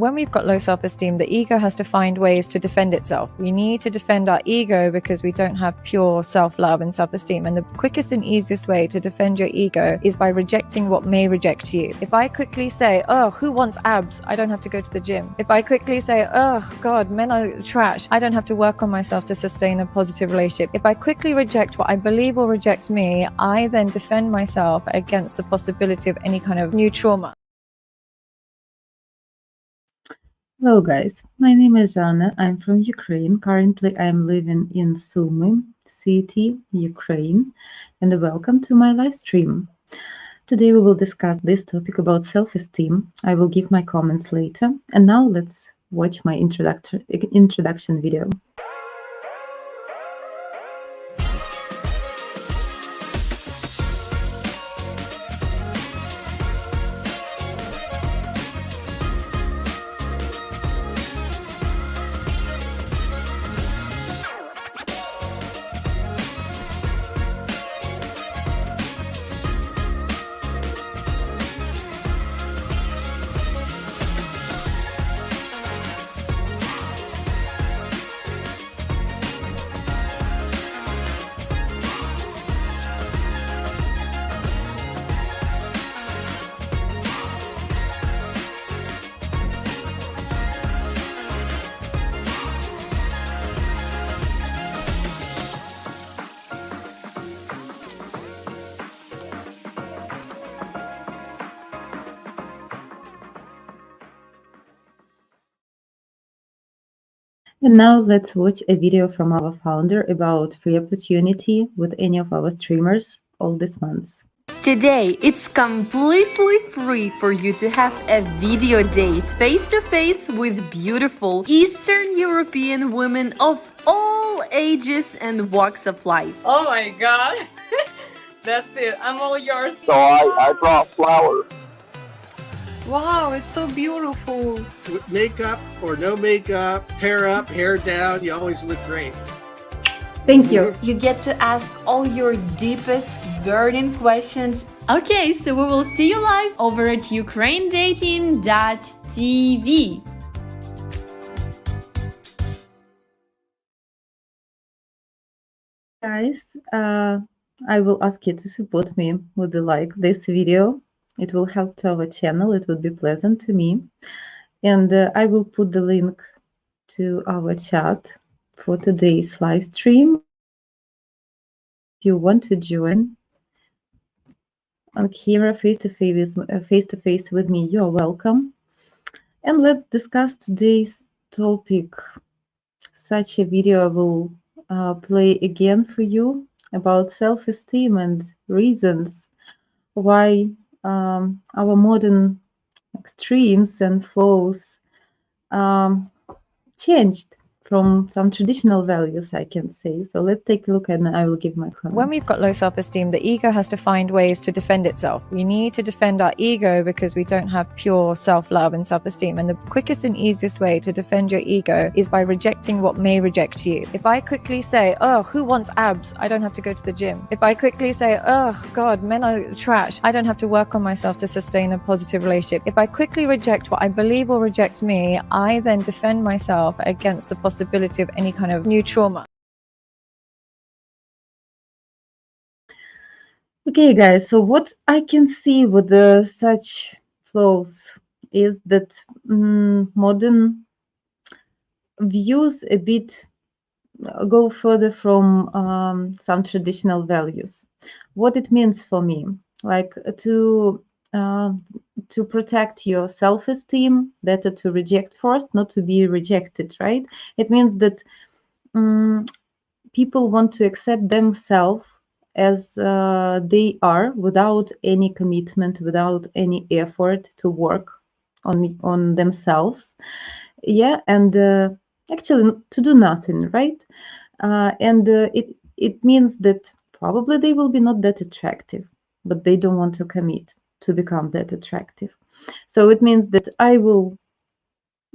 When we've got low self-esteem, the ego has to find ways to defend itself. We need to defend our ego because we don't have pure self-love and self-esteem. And the quickest and easiest way to defend your ego is by rejecting what may reject you. If I quickly say, oh, who wants abs? I don't have to go to the gym. If I quickly say, oh God, men are trash, I don't have to work on myself to sustain a positive relationship. If I quickly reject what I believe will reject me, I then defend myself against the possibility of any kind of new trauma. Hello guys, my name is Anna. I'm from Ukraine. Currently I'm living in Sumy city, Ukraine, and welcome to my live stream. Today we will discuss this topic about self-esteem. I will give my comments later. And now let's watch my introduction video. And now let's watch a video from our founder about free opportunity with any of our streamers all this month. Today, it's completely free for you to have a video date face-to-face with beautiful Eastern European women of all ages and walks of life. Oh my God. That's it. I'm all yours. So I brought flowers. Wow, it's so beautiful. With makeup or no makeup, hair up, hair down, you always look great. Thank you. You get to ask all your deepest burning questions. Okay, so we will see you live over at ukrainedating.tv. Guys, I will ask you to support me with the like this video. It will help to our channel. It would be pleasant to me. And I will put the link to our chat for today's live stream. If you want to join on camera face-to-face with me, you're welcome. And let's discuss today's topic. Such a video I will play again for you about self-esteem and reasons why our modern extremes and flows changed from some traditional values, I can say. So let's take a look and I will give my comments. When we've got low self-esteem, the ego has to find ways to defend itself. We need to defend our ego because we don't have pure self-love and self-esteem. And the quickest and easiest way to defend your ego is by rejecting what may reject you. If I quickly say, oh, who wants abs? I don't have to go to the gym. If I quickly say, oh God, men are trash, I don't have to work on myself to sustain a positive relationship. If I quickly reject what I believe will reject me, I then defend myself against the possibility of any kind of new trauma. Okay, guys, so what I can see with such flows is that modern views a bit go further from some traditional values. What it means for me, like to protect your self-esteem, better to reject first, not to be rejected, right? It means that people want to accept themselves as they are without any commitment, without any effort to work on themselves. Yeah, and actually to do nothing, right? And it means that probably they will be not that attractive, but they don't want to commit to become that attractive. So it means that I will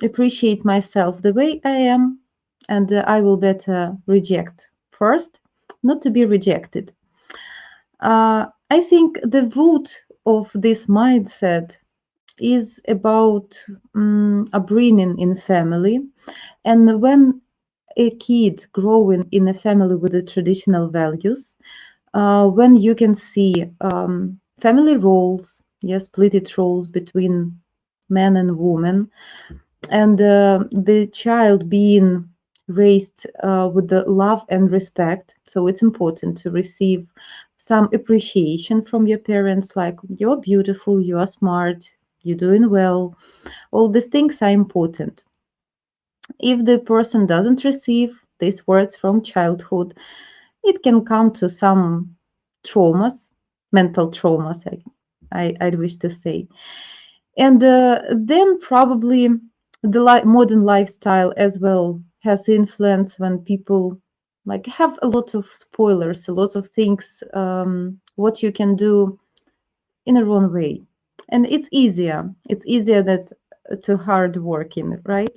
appreciate myself the way I am, and I will better reject first, not to be rejected. I think the root of this mindset is about upbringing in family. And when a kid growing in a family with the traditional values, when you can see family roles, yes, splitted roles between man and woman, and the child being raised with the love and respect. So it's important to receive some appreciation from your parents, like you're beautiful, you are smart, you're doing well. All these things are important. If the person doesn't receive these words from childhood, it can come to some traumas, mental traumas, I'd wish to say. And then probably the modern lifestyle as well has influence when people like have a lot of spoilers, a lot of things, what you can do in a wrong way. And it's easier that to hard working, right?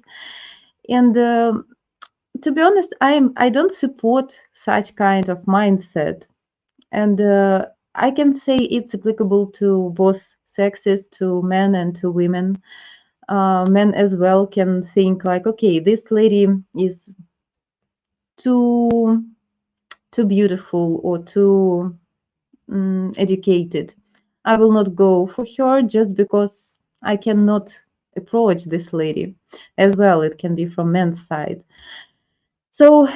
And to be honest, I don't support such kind of mindset, and I can say it's applicable to both sexes, to men and to women. Men as well can think like, okay, this lady is too beautiful or too educated. I will not go for her just because I cannot approach this lady. As well, it can be from men's side. So,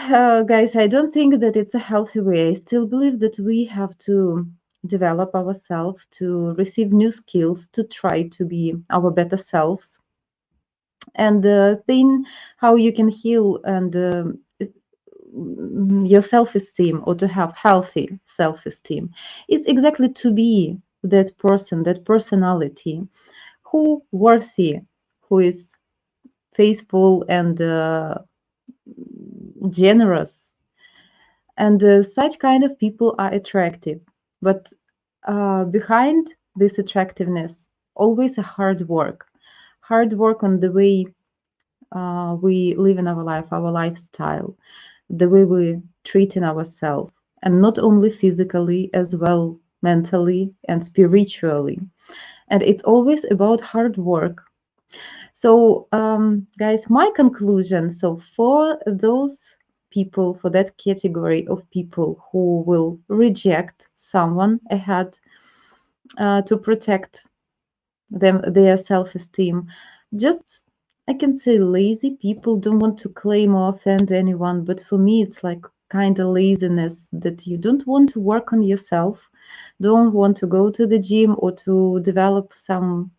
guys, I don't think that it's a healthy way. I still believe that we have to develop ourselves, to receive new skills, to try to be our better selves, and think how you can heal and your self-esteem, or to have healthy self-esteem is exactly to be that person, that personality who worthy, who is faithful and generous. And such kind of people are attractive, but behind this attractiveness always a hard work on the way we live in our life, our lifestyle, the way we treat in ourselves, and not only physically, as well mentally and spiritually. And it's always about hard work. So, guys, my conclusion, so for those people, for that category of people who will reject someone ahead to protect them, their self-esteem, just I can say lazy people, don't want to claim or offend anyone, but for me it's like kind of laziness, that you don't want to work on yourself, don't want to go to the gym or to develop some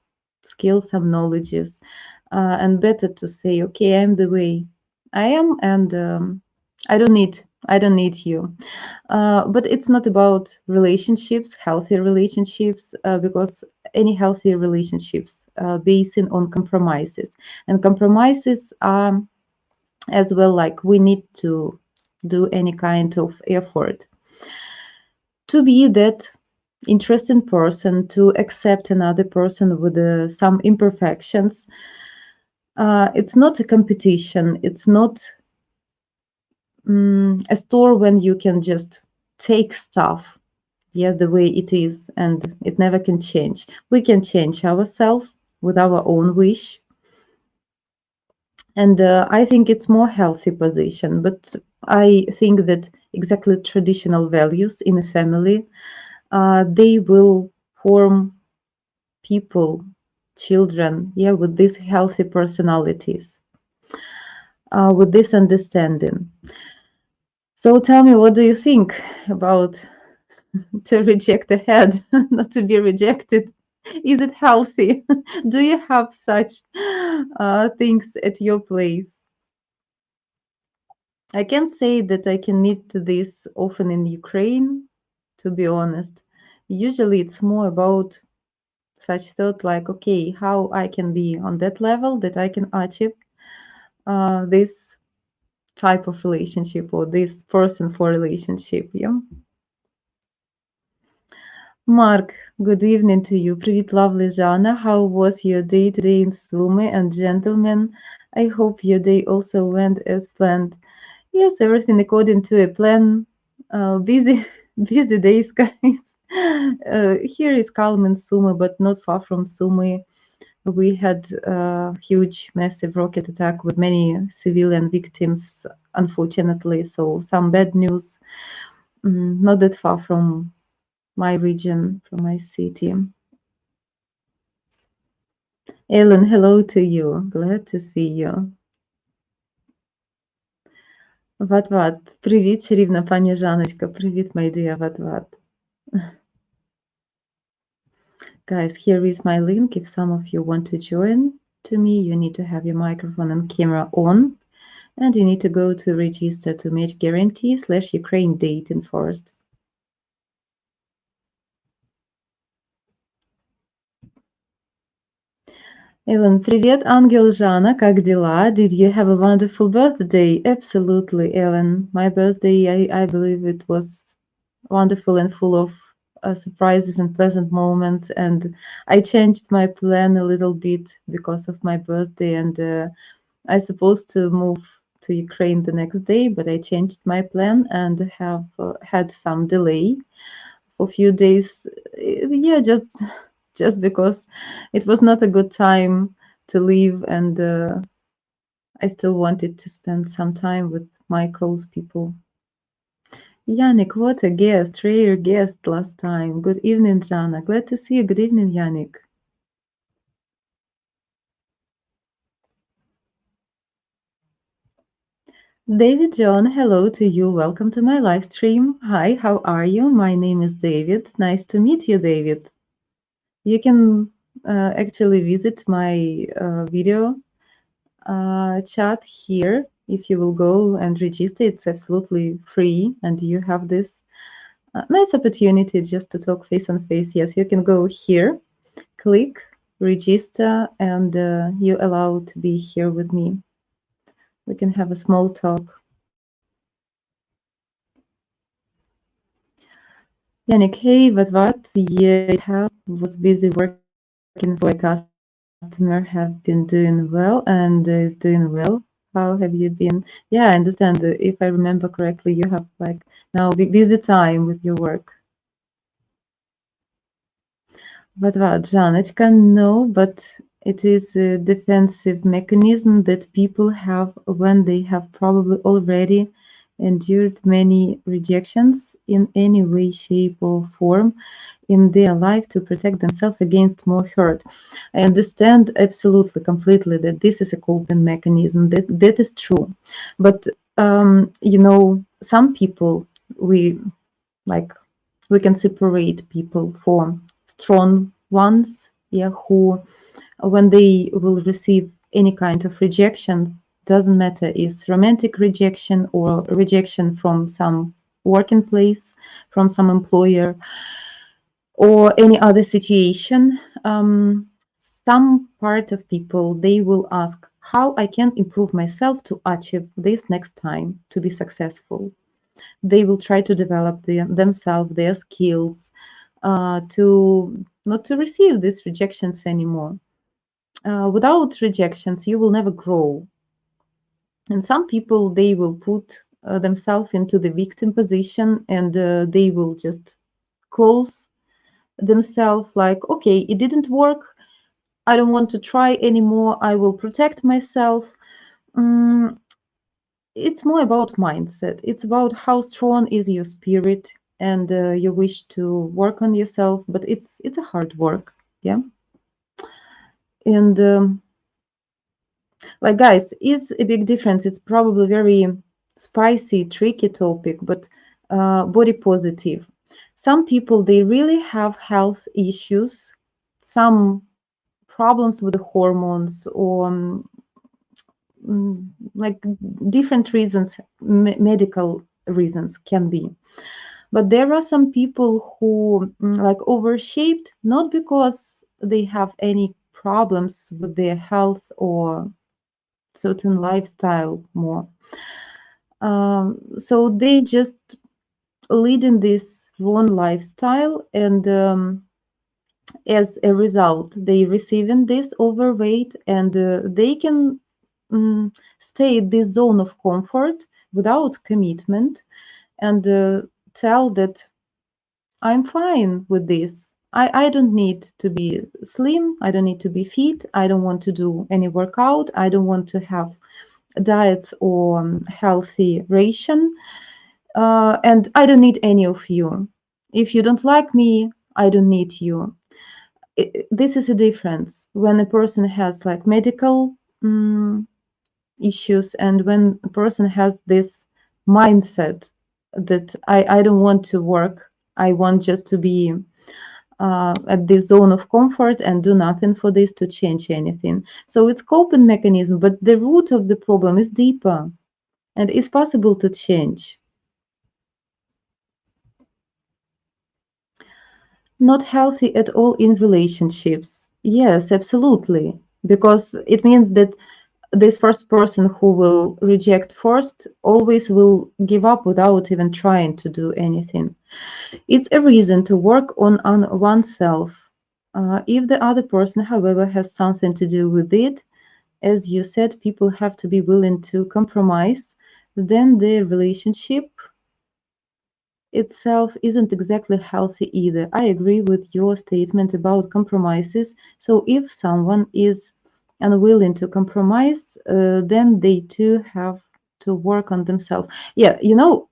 skills, some knowledges, and better to say, okay, I'm the way I am, and I don't need you. But it's not about relationships, healthy relationships, because any healthy relationships basing on compromises, and compromises are as well like we need to do any kind of effort to be that interesting person, to accept another person with some imperfections. It's not a competition, it's not a store when you can just take stuff, yeah, the way it is, and it never can change. We can change ourselves with our own wish, and I think it's more healthy position. But I think that exactly traditional values in a family, they will form people, children, yeah, with these healthy personalities, with this understanding. So tell me, what do you think about to reject a head, not to be rejected? Is it healthy? Do you have such things at your place? I can say that I can meet this often in Ukraine, to be honest. Usually it's more about such thought like, okay, how I can be on that level that I can achieve this type of relationship or this person for relationship. Yeah. Mark, good evening to you. Привіт, lovely Jana. How was your day today in Sumy? And gentlemen, I hope your day also went as planned. Yes, everything according to a plan. Busy, busy days, guys. Here is calm in Sumy, but not far from Sumy. we had a huge, massive rocket attack with many civilian victims, unfortunately. So some bad news, not that far from my region, from my city. Ellen, hello to you. Glad to see you. Ват-ват. Привіт, чарівна пані Жаночка. Привіт, my dear Ват-ват. Guys, here is my link. If some of you want to join to me, you need to have your microphone and camera on. And you need to go to register to match guarantee /Ukraine dating first. Ellen, привет, ангел Жана, как дела? Did you have a wonderful birthday? Absolutely, Ellen. My birthday, I believe it was wonderful and full of surprises and pleasant moments. And I changed my plan a little bit because of my birthday. And I supposed to move to Ukraine the next day, but I changed my plan and have had some delay for a few days. Yeah, just because it was not a good time to leave, and I still wanted to spend some time with my close people. Yannick, what a guest, rare guest last time. Good evening, Jana. Glad to see you. Good evening, Yannick. David John, hello to you. Welcome to my live stream. Hi, how are you? My name is David. Nice to meet you, David. You can actually visit my video chat here. If you will go and register, it's absolutely free, and you have this nice opportunity just to talk face on face. Yes, you can go here, click register, and you're allowed to be here with me. We can have a small talk. Yannick, hey, what? Yeah, I was busy working for a customer, have been doing well, and is doing well. How have you been? Yeah, I understand. If I remember correctly, you have like now busy time with your work. What, Janочка? No, but it is a defensive mechanism that people have when they have probably already endured many rejections in any way, shape, or form in their life to protect themselves against more hurt. I understand absolutely, completely that this is a coping mechanism. That is true. But you know, some people we can separate people for strong ones, yeah, who when they will receive any kind of rejection, doesn't matter is romantic rejection or rejection from some working place, from some employer, or any other situation, some part of people, they will ask how I can improve myself to achieve this next time, to be successful. They will try to develop themselves, their skills, to not to receive these rejections anymore. Without rejections, you will never grow. And some people, they will put themselves into the victim position, and they will just close themselves like, okay, it didn't work. I don't want to try anymore. I will protect myself. It's more about mindset. It's about how strong is your spirit and your wish to work on yourself. But it's a hard work, yeah. And like, guys, is a big difference. It's probably very spicy, tricky topic, but body positive. Some people, they really have health issues, some problems with the hormones, or like different reasons, medical reasons can be. But there are some people who like overshaped, not because they have any problems with their health or certain lifestyle more. So they just leading this wrong lifestyle, and as a result, they receiving this overweight, and they can stay in this zone of comfort without commitment, and tell that I'm fine with this. I don't need to be slim. I don't need to be fit. I don't want to do any workout. I don't want to have diets or healthy ration. And I don't need any of you. If you don't like me, I don't need you. This is a difference when a person has like medical issues and when a person has this mindset that I don't want to work. I want just to be at this zone of comfort and do nothing for this to change anything. So it's coping mechanism, but the root of the problem is deeper and it's possible to change. Not healthy at all in relationships. Yes, absolutely. Because it means that this first person who will reject first always will give up without even trying to do anything. It's a reason to work on oneself. If the other person, however, has something to do with it, as you said, people have to be willing to compromise, then the relationship itself isn't exactly healthy either. I agree with your statement about compromises. So if someone is unwilling to compromise, then they too have to work on themselves. Yeah,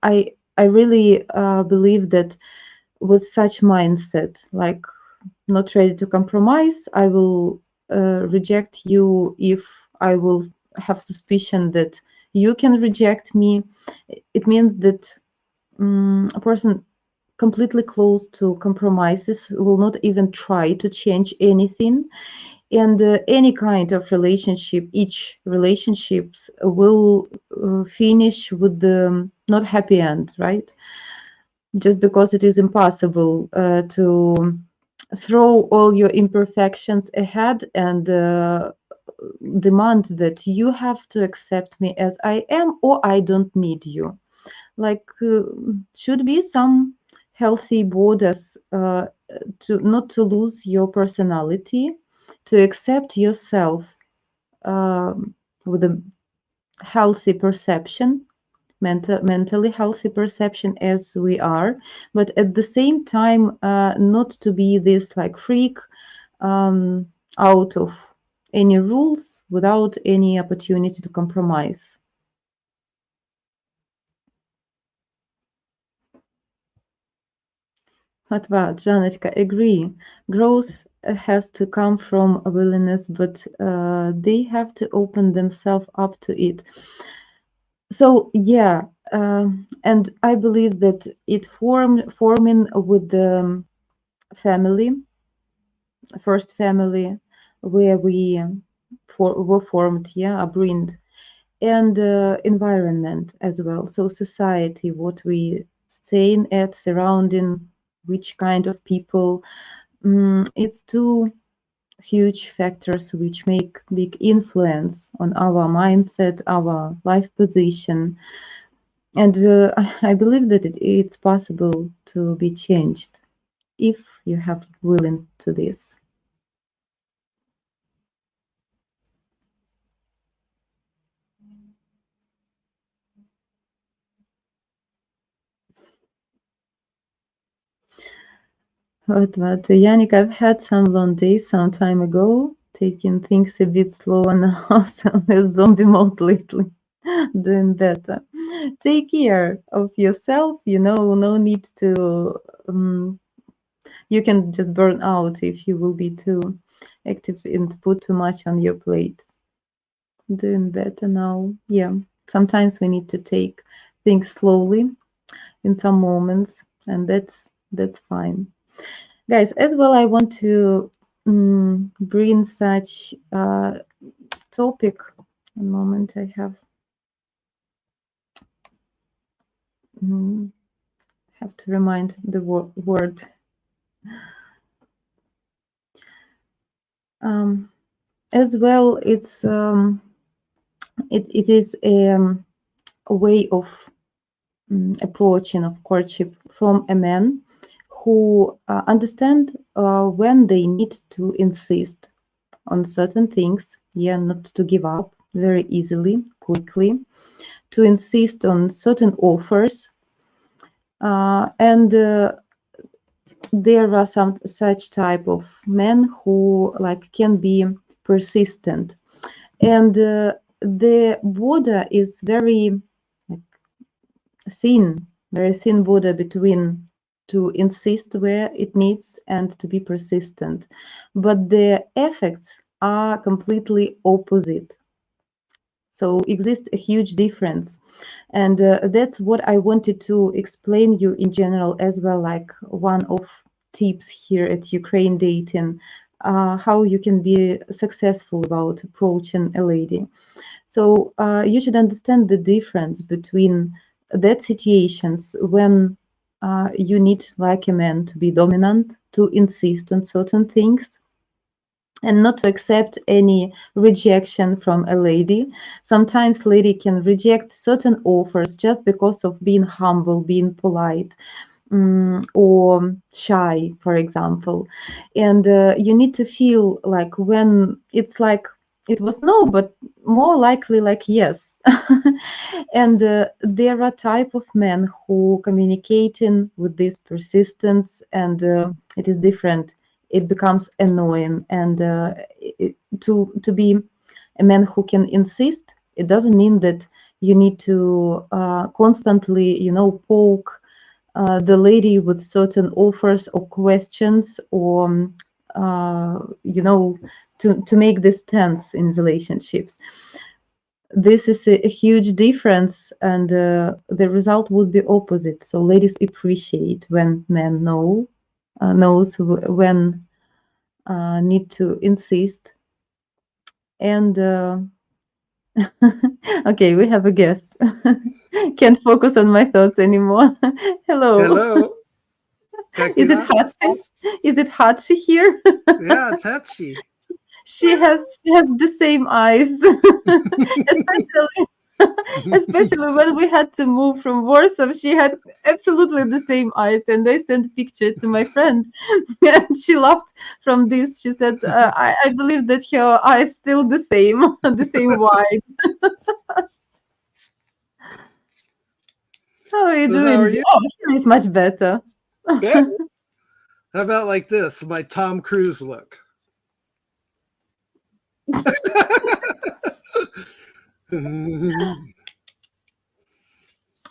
I really believe that with such mindset, like not ready to compromise, I will reject you if I will have suspicion that you can reject me. It means that a person completely closed to compromises will not even try to change anything, and any kind of relationship, each relationships will finish with the not happy end, right? Just because it is impossible to throw all your imperfections ahead and demand that you have to accept me as I am or I don't need you. Like should be some healthy borders to not to lose your personality, to accept yourself with a healthy perception, mentally healthy perception as we are, but at the same time not to be this like freak out of any rules without any opportunity to compromise. What about Janочка? Agree. Growth has to come from a willingness, but they have to open themselves up to it. So yeah, and I believe that it forming with the family, first family, where we were formed, yeah, upbringed, and environment as well. So society, what we staying at, surrounding, which kind of people. It's two huge factors which make big influence on our mindset, our life position. And I believe that it's possible to be changed if you have willing to this. But Yannick, I've had some long days some time ago, taking things a bit slower now, so I'm zombie mode lately, doing better. Take care of yourself, no need to, you can just burn out if you will be too active and put too much on your plate. Doing better now. Yeah, sometimes we need to take things slowly in some moments, and that's fine. Guys, as well, I want to bring such topic. One moment, I have to remind the word. As well, it's it is a way of approaching of courtship from a man who understand when they need to insist on certain things, yeah, not to give up very easily, quickly, to insist on certain offers, and there are some such type of men who like can be persistent, and the border is very like, thin, very thin border between to insist where it needs and to be persistent, but the effects are completely opposite. So exists a huge difference, and that's what I wanted to explain you in general as well, like one of tips here at Ukraine dating, how you can be successful about approaching a lady. So you should understand the difference between that situations when you need like a man to be dominant, to insist on certain things, and not to accept any rejection from a lady. Sometimes lady can reject certain offers just because of being humble, being polite, or shy, for example. And you need to feel like when it's like it was no, but more likely like yes. And there are type of men who communicating with this persistence, and it is different. It becomes annoying, and to be a man who can insist, it doesn't mean that you need to constantly, poke the lady with certain offers or questions, or to make this tense in relationships. This is a huge difference, and the result would be opposite. So ladies appreciate when men knows when need to insist. And okay, we have a guest. Can't focus on my thoughts anymore. Hello. Hello. Is it Hatsi? Is it Hatsi here? Yeah, it's Hatsi. She has the same eyes. Especially when we had to move from Warsaw, she had absolutely the same eyes, and I sent picture to my friend, and she laughed from this. She said, I believe that her eyes still the same, the same wide." How are you So doing? how are you? Oh, it's much better. Yeah. How about like this? My Tom Cruise look.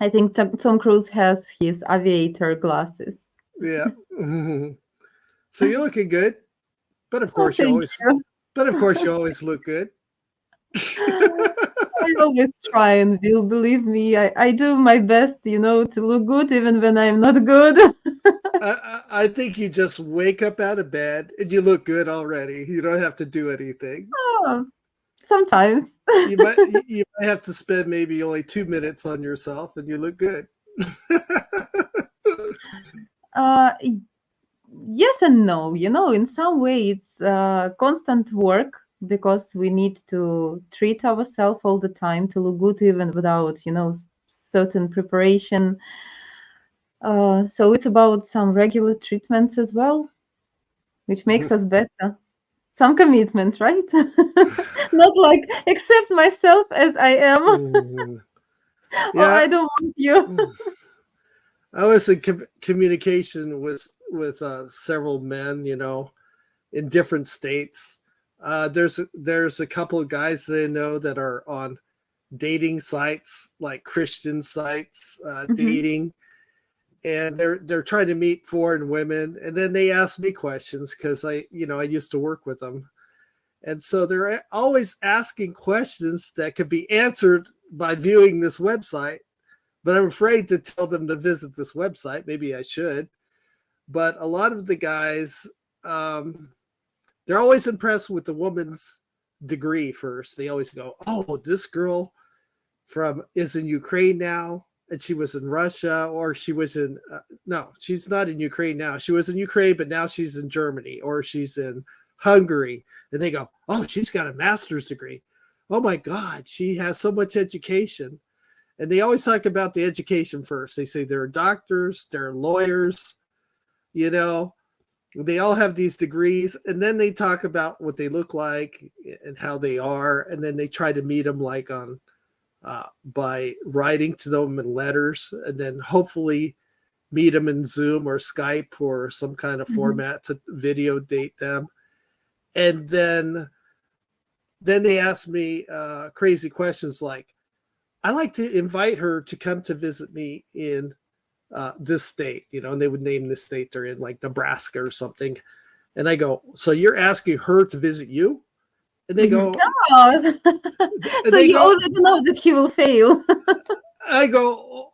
I think Tom Cruise has his aviator glasses. Yeah. So you're looking good, but of Oh, course you thank always, you. but of course you always look good. I always try and will believe me. I do my best, to look good even when I'm not good. I think you just wake up out of bed and you look good already. You don't have to do anything. Oh, sometimes. You might have to spend maybe only 2 minutes on yourself and you look good. Uh, yes and no. In some way it's constant work because we need to treat ourselves all the time to look good even without, certain preparation. So it's about some regular treatments as well, which makes us better. Some commitment, right? Not like accept myself as I am. Mhm. Or Yeah, I don't want you. I was in communication with several men, in different states. There's a couple of guys that I know that are on dating sites, like Christian sites, Mhm. dating, and they're trying to meet foreign women, and then they ask me questions because I used to work with them, and so they're always asking questions that could be answered by viewing this website. But I'm afraid to tell them to visit this website. Maybe I should. But a lot of the guys, they're always impressed with the woman's degree first. They always go, "Oh, this girl is in Ukraine now, and she was in Russia, or she was in no, she's not in Ukraine now. She was in Ukraine, but now she's in Germany, or she's in Hungary." And they go, "Oh, she's got a master's degree. Oh my God, she has so much education." And they always talk about the education first. They say they're doctors, they're lawyers, you know, they all have these degrees, and then they talk about what they look like and how they are, and then they try to meet them like by writing to them in letters, and then hopefully meet them in Zoom or Skype or some kind of format to video date them. And then they ask me crazy questions like, I like to invite her to come to visit me in this state, and they would name the state they're in, like Nebraska or something. And I go, so you're asking her to visit you? And they go, Oh, so you already know that he will fail. I go,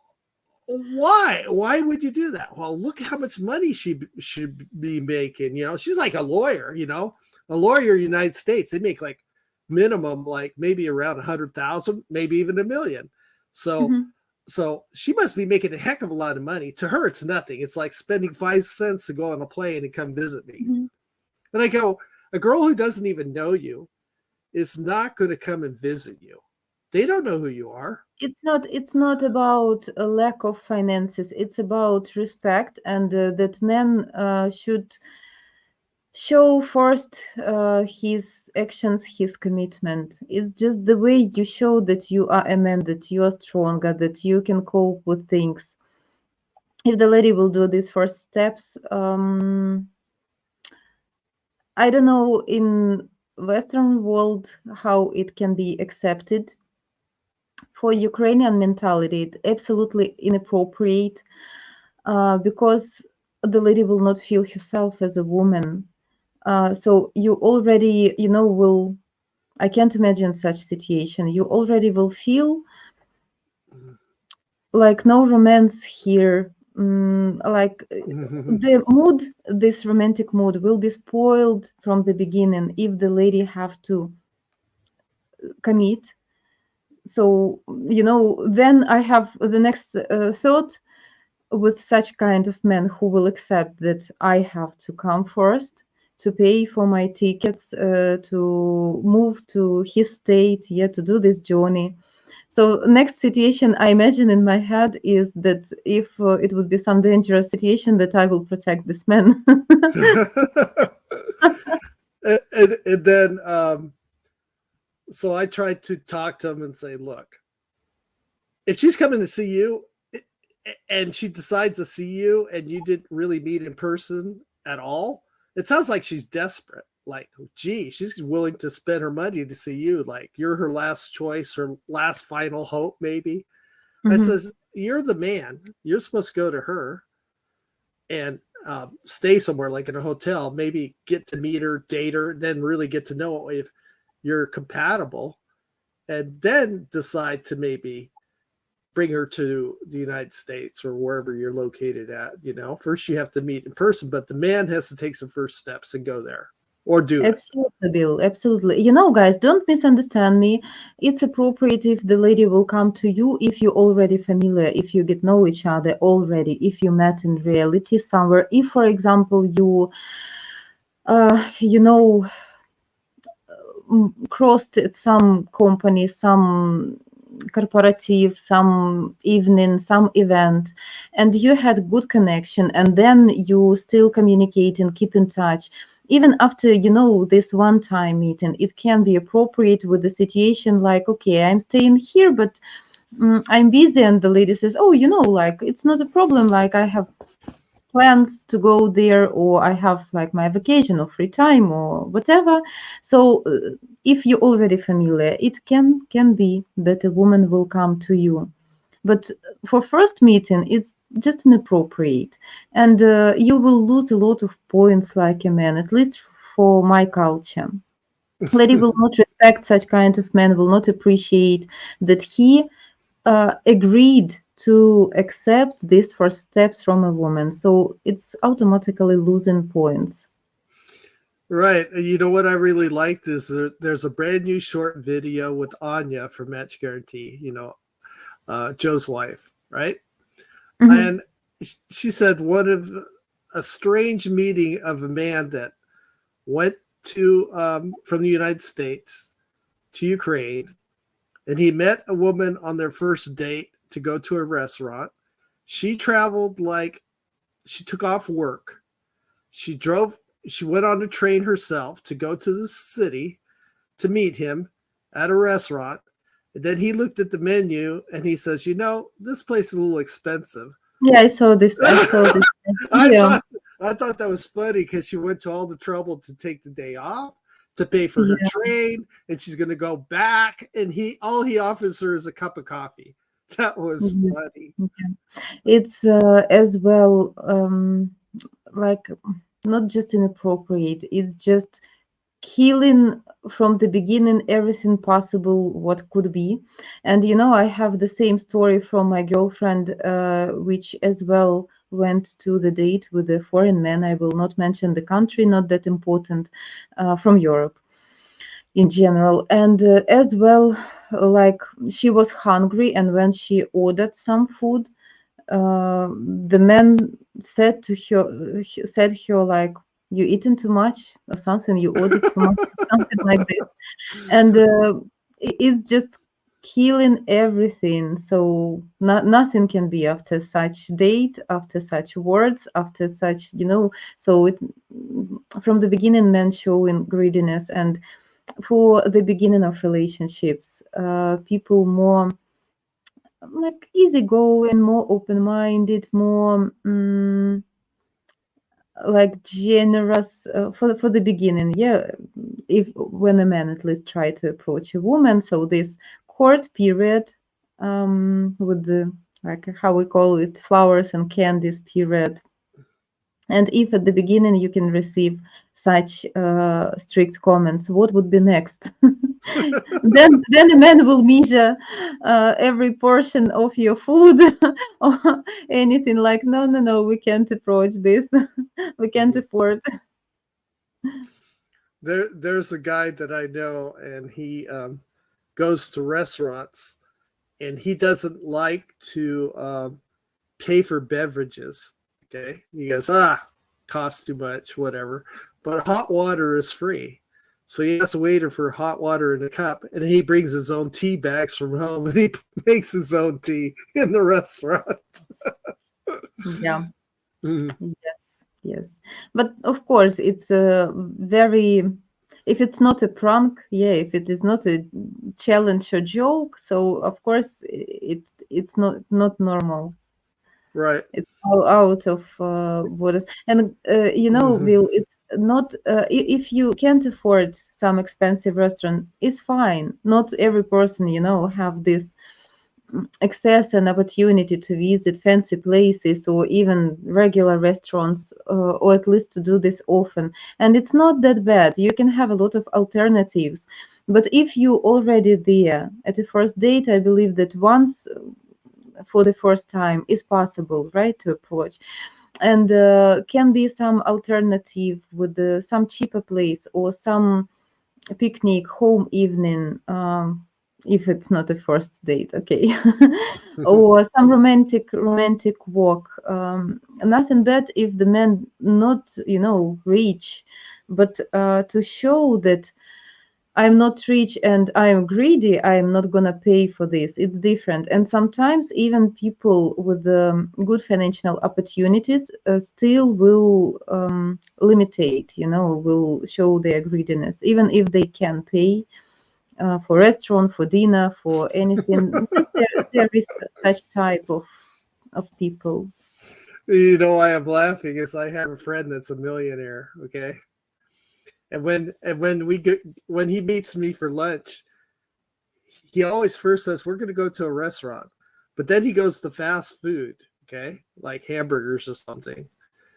why? Why would you do that? Well, look how much money she should be making. She's like a lawyer. A lawyer in the United States, they make like minimum, like maybe around 100,000, maybe even $1 million. So, so she must be making a heck of a lot of money. To her, it's nothing. It's like spending 5 cents to go on a plane and come visit me. And I go, a girl who doesn't even know you is not going to come and visit you. They don't know who you are. It's not about a lack of finances. It's about respect, and that men should show first his actions, his commitment. It's just the way you show that you are a man, that you are stronger, that you can cope with things. If the lady will do these first steps, I don't know in Western world how it can be accepted. For Ukrainian mentality, it's absolutely inappropriate because the lady will not feel herself as a woman. So you already, I can't imagine such situation. You already will feel like no romance here. Like the mood, this romantic mood will be spoiled from the beginning if the lady have to commit. So, then I have the next thought with such kind of men who will accept that I have to come first, to pay for my tickets, to move to his state, to do this journey. So next situation I imagine in my head is that if it would be some dangerous situation, that I will protect this man. and then, so I tried to talk to him and say, look, if she's coming to see you and she decides to see you and you didn't really meet in person at all, it sounds like she's desperate. Like, gee, she's willing to spend her money to see you. Like, you're her last choice, her last final hope, maybe. I says, you're the man. You're supposed to go to her and stay somewhere, like in a hotel, maybe get to meet her, date her, then really get to know if you're compatible, and then decide to maybe bring her to the United States or wherever you're located at. First you have to meet in person, but the man has to take some first steps and go there or do Absolutely, Bill. Absolutely. Guys, don't misunderstand me. It's appropriate if the lady will come to you if you're already familiar, if you get know each other already, if you met in reality somewhere. If, for example, you, crossed at some company, some corporative, some evening, some event, and you had good connection, and then you still communicate and keep in touch. Even after, this one-time meeting, it can be appropriate with the situation like, okay, I'm staying here, but I'm busy. And the lady says, oh, like, it's not a problem. Like, I have plans to go there, or I have like my vacation or free time or whatever. So if you're already familiar, it can be that a woman will come to you. But for first meeting, it's just inappropriate. And you will lose a lot of points like a man, at least for my culture. Lady will not respect such kind of man, will not appreciate that he agreed to accept these first steps from a woman. So it's automatically losing points. Right. You know what I really liked is there's a brand new short video with Anya from Match Guarantee, Joe's wife, right? And she said a strange meeting of a man that went to from the United States to Ukraine, and he met a woman on their first date to go to a restaurant. She traveled, like, she took off work. She went on a train herself to go to the city to meet him at a restaurant. And then he looked at the menu and he says, this place is a little expensive. Yeah, I saw this. I saw this I video. thought that was funny because she went to all the trouble to take the day off, to pay for her Yeah. train, and she's going to go back, and all he offers her is a cup of coffee. That was Mhm. funny. Yeah. It's as well like not just inappropriate. It's just killing from the beginning everything possible what could be. And I have the same story from my girlfriend, which as well went to the date with a foreign man. I will not mention the country, not that important, from Europe in general. And as well, like she was hungry, and when she ordered some food, the man said her like, you eating too much or something, you ordered too much, something like this. And it's just killing everything. So nothing can be after such date, after such words, after such, so from the beginning, men showing greediness. And for the beginning of relationships, people more like easygoing, more open-minded, more like generous, for the beginning. Yeah, if when a man at least try to approach a woman, so this court period, with the, like, how we call it, flowers and candies period. And if at the beginning you can receive such strict comments, what would be next? then a man will measure every portion of your food or anything, like, no, no, no, we can't approach this. We can't afford. There's a guy that I know, and he goes to restaurants, and he doesn't like to pay for beverages. Okay, he goes, costs too much, whatever. But hot water is free, so he asks a waiter for hot water in a cup, and he brings his own tea bags from home, and he makes his own tea in the restaurant. Yeah. Mhm. Yes, yes. But of course, it's a very, if it's not a prank, yeah, if it is not a challenge or joke, so of course it's not normal. Right. It's all out of borders. And Mhm. Will, it's not, if you can't afford some expensive restaurant, it's fine. Not every person, have this access and opportunity to visit fancy places or even regular restaurants, or at least to do this often. And it's not that bad. You can have a lot of alternatives. But if you already there at the first date, I believe that once, for the first time, is possible, right, to approach. And can be some alternative with some cheaper place or some picnic, home evening, if it's not a first date, okay. Or some romantic walk. Nothing bad if the man not rich, but to show that I'm not rich and I'm greedy, I'm not gonna pay for this. It's different. And sometimes even people with good financial opportunities still will limitate, will show their greediness, even if they can pay for restaurant, for dinner, for anything. There is such type of people. You know why I'm laughing is I have a friend that's a millionaire. Okay, when he meets me for lunch, he always first says we're going to go to a restaurant, but then he goes to fast food. Okay, like hamburgers or something,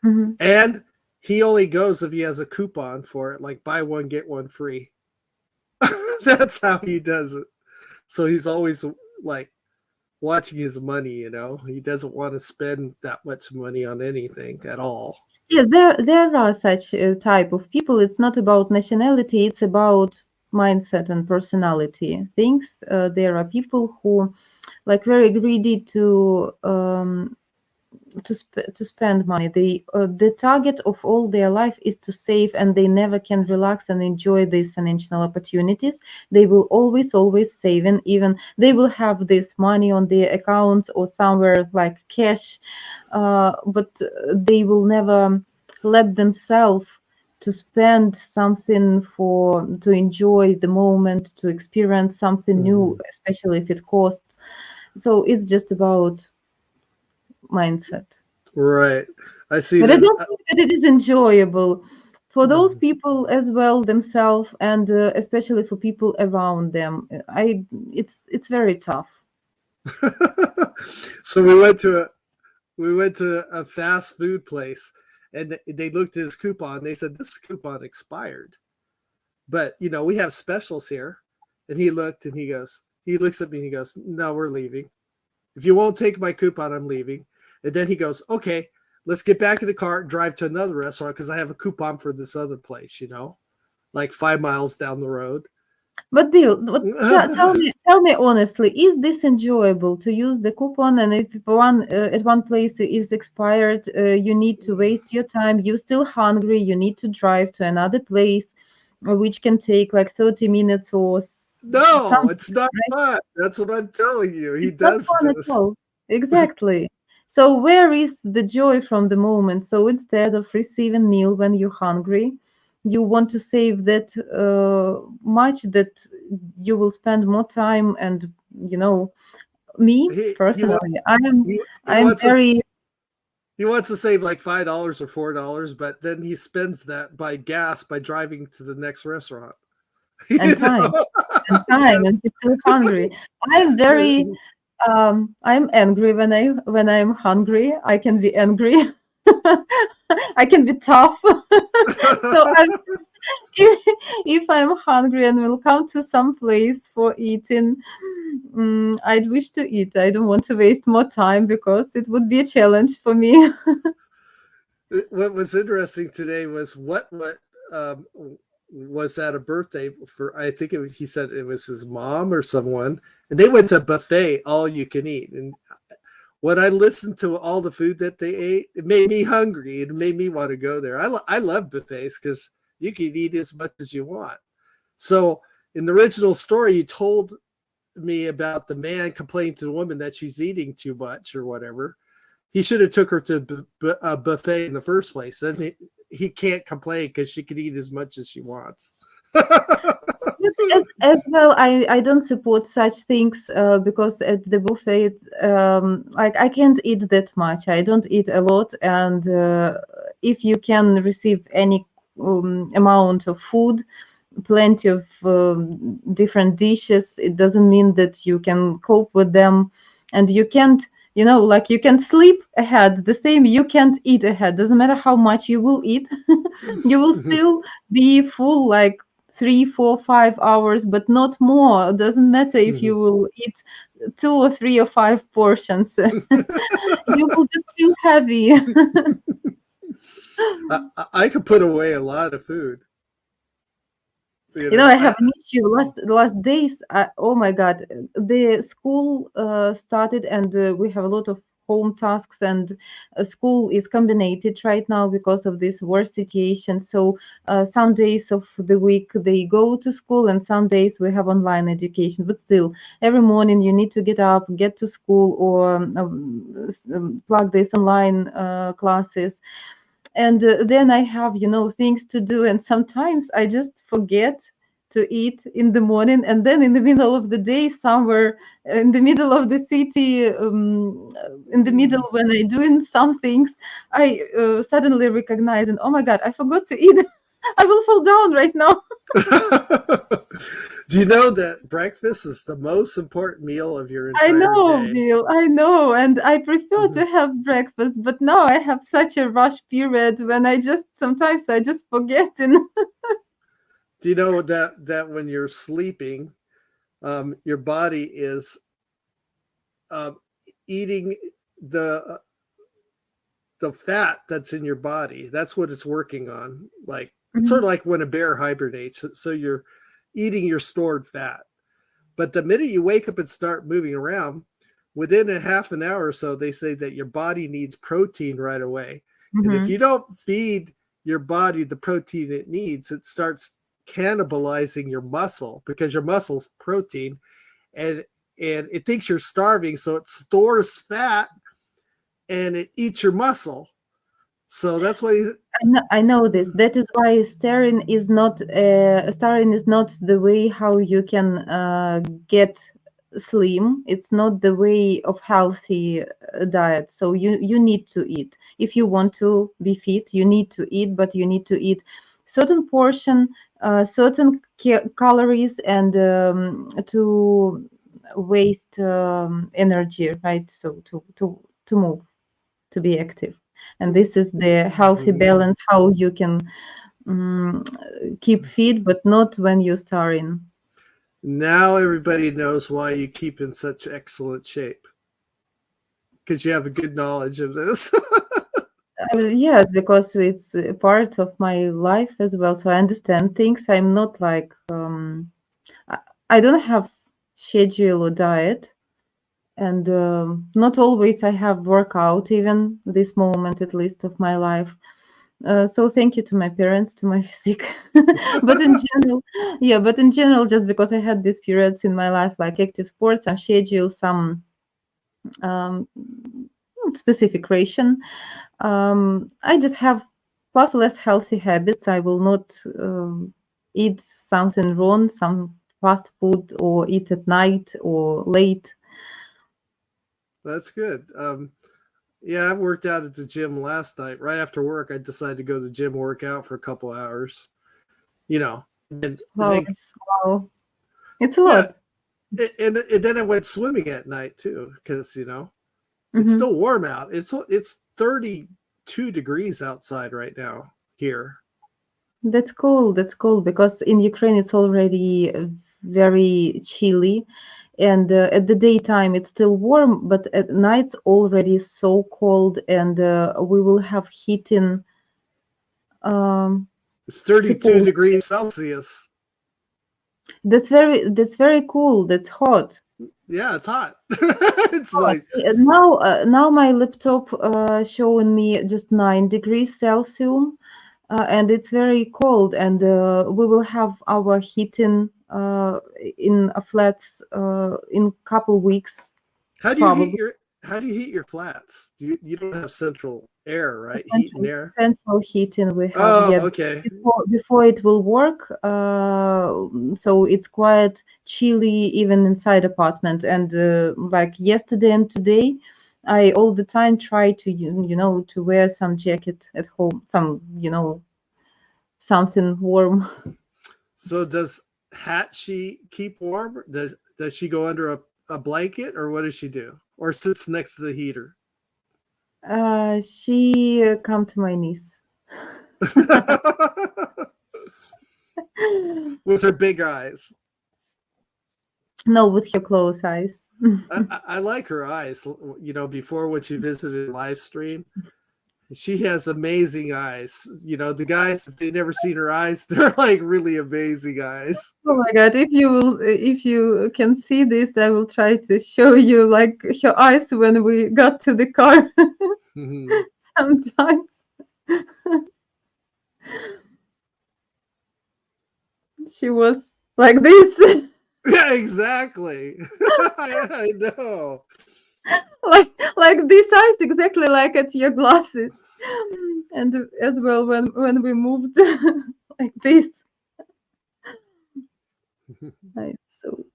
Mhm. and he only goes if he has a coupon for it, like buy one get one free. That's how he does it. So he's always like watching his money. He doesn't want to spend that much money on anything at all. Yeah, there are such type of people. It's not about nationality, it's about mindset and personality things. There are people who like very greedy to spend money. The target of all their life is to save, and they never can relax and enjoy these financial opportunities. They will always saving. Even they will have this money on their accounts or somewhere like cash, but they will never let themselves to spend something to enjoy the moment, to experience something new, especially if it costs. So it's just about mindset. Right. I see But I that. don't think that it is enjoyable for those Mhm. people as well themselves, and especially for people around them. It's very tough. So we went to a fast food place, and they looked at his coupon. They said this coupon expired, but we have specials here. And he looked and he looks at me and he goes, "No, we're leaving. If you won't take my coupon, I'm leaving." And then he goes, "Okay, let's get back in the car and drive to another restaurant because I have a coupon for this other place, like 5 miles down the road." But Bill, tell me honestly, is this enjoyable to use the coupon? And if one at one place is expired, you need to waste your time. You're still hungry. You need to drive to another place, which can take like 30 minutes or No, something, it's not right? fun. That's what I'm telling you. He It's not does fun at this. all. Exactly. So where is the joy from the moment? So instead of receiving meal when you're hungry, you want to save that much that you will spend more time. And me He wants personally, I am he I am wants to very he wants to save like $5 or $4, but then he spends that by gas by driving to the next restaurant. and time Yes. and he's still hungry. I'm very I'm angry when I'm hungry. I can be angry. I can be tough. So if I'm hungry and will come to some place for eating, I'd wish to eat. I don't want to waste more time because it would be a challenge for me. What was interesting today was what um, was at a birthday for, I think he said it was his mom or someone, and they went to a buffet, all you can eat. And when I listened to all the food that they ate, it made me hungry. It made me want to go there. I love buffets because you can eat as much as you want. So in the original story, you told me about the man complaining to the woman that she's eating too much or whatever. He should have took her to a buffet in the first place. Then he can't complain because she can eat as much as she wants. As well, I don't support such things because at the buffet, like I can't eat that much. I don't eat a lot, and if you can receive any amount of food, plenty of different dishes, it doesn't mean that you can cope with them, and you can't. Like you can sleep ahead. The same, you can't eat ahead. Doesn't matter how much you will eat, you will still be full like 3, 4, 5 hours, but not more. Doesn't matter if you will eat 2 or 3 or 5 portions. You will just feel heavy. I could put away a lot of food. I have an issue. Last days, oh my God, the school started, and we have a lot of home tasks, and school is combined right now because of this war situation. So some days of the week they go to school, and some days we have online education. But still, every morning you need to get up, get to school, or plug this online classes. And then I have things to do, and sometimes I just forget to eat in the morning, and then in the middle of the day, somewhere in the middle of the city, in the middle when I doing some things, I suddenly recognize, and oh my God, I forgot to eat. I will fall down right now. Do you know that breakfast is the most important meal of your I entire know, day? Bill, I know, and I prefer to have breakfast, but now I have such a rush period when sometimes I just forget. And Do you know that when you're sleeping, your body is eating the fat that's in your body? That's what it's working on. Like it's sort of like when a bear hibernates. So you're eating your stored fat. But the minute you wake up and start moving around, within a half an hour or so, they say that your body needs protein right away. And if you don't feed your body the protein it needs, it starts cannibalizing your muscle because your muscle's protein, and it thinks you're starving, so it stores fat and it eats your muscle. So that's why I know this. That is why starring is not the way how you can get slim. It's not the way of healthy diet. So you need to eat. If you want to be fit, you need to eat, but you need to eat certain portion, certain calories, and to waste energy, right? So to move, to be active. And this is the healthy balance, how you can keep fit, but not when you're starving. Now everybody knows why you keep in such excellent shape, because you have a good knowledge of this. Yes, because it's a part of my life as well. So I understand things. I'm not like I don't have schedule or diet, and not always I have workout, even this moment at least of my life. So thank you to my parents, to my physique. But in general, yeah, but in general, just because I had these periods in my life, like active sports, some schedule, some specific ration. I just have plus less healthy habits. I will not eat something wrong, some fast food, or eat at night or late. That's good. Yeah, I worked out at the gym last night. Right after work, I decided to go to the gym, work out for a couple hours. You know, and Wow, then, wow. It's a yeah, lot. and then I went swimming at night too, because it's Mhm. still warm out. It's 32 degrees outside right now here. That's cool. That's cool because in Ukraine it's already very chilly, and at the daytime it's still warm, but at nights already so cold, and we will have heating. It's 32 Suppose degrees Celsius. that's very cool. That's hot. Yeah, it's hot. It's like Now my laptop showing me just 9 degrees Celsius, and it's very cold, and we will have our heating in a flats in couple weeks how do you probably. heat your flats? You don't have central air, right? Heat and air. Central heating we have. Oh, Yeah, okay. before it will work, so it's quite chilly even inside apartment. And like yesterday and today, I all the time try to to wear some jacket at home, some something warm. So does she keep warm? Does she go under a blanket, or what does she do? Or sits next to the heater? She come to my knees. With her big eyes. No, with her closed eyes. I like her eyes. Before when she visited live stream, she has amazing eyes. The guys, if they've never seen her eyes, they're like really amazing eyes. Oh my God! If you can see this, I will try to show you like her eyes when we got to the car. Sometimes she was like this. Yeah, exactly. I know. like these eyes, exactly like at your glasses, and as well when we moved like this. Right, so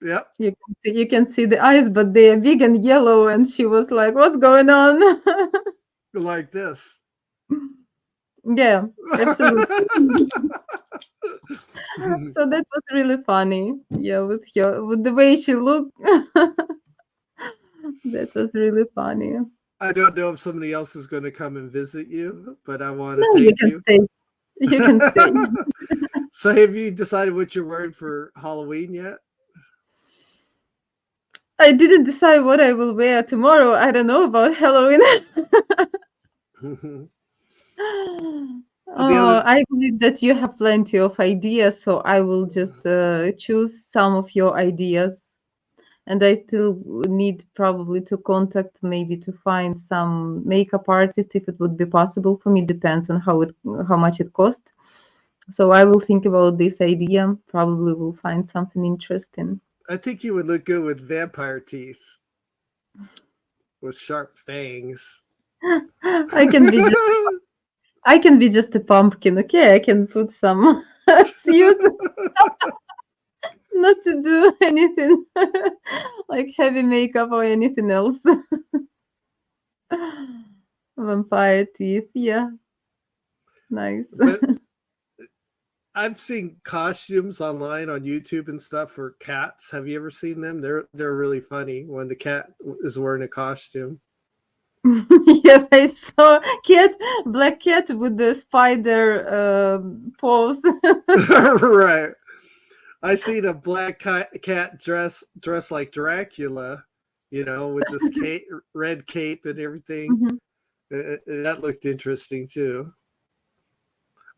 Yep. you can see the eyes, but they are big and yellow, and she was like, "What's going on?" Like this. Yeah, absolutely. So that was really funny. Yeah, with the way she looked. That was really funny. I don't know if somebody else is going to come and visit you, but I want to No, you thank can you. stay. You can stay. So have you decided what you're wearing for Halloween yet? I didn't decide what I will wear tomorrow. I don't know about Halloween. I believe that you have plenty of ideas, so I will just choose some of your ideas. And I still need probably to contact, maybe to find some makeup artist if it would be possible for me. Depends on how much it costs. So I will think about this idea. Probably will find something interesting. I think you would look good with vampire teeth, with sharp fangs. I can be just a pumpkin. Okay, I can put some suit. not to do anything like heavy makeup or anything else. Vampire teeth, yeah, nice. But I've seen costumes online on YouTube and stuff for cats. Have you ever seen them? They're really funny when the cat is wearing a costume. Yes, I saw black cat with the spider paws. Right. I seen a black cat dressed like Dracula, with this red cape and everything. That looked interesting too.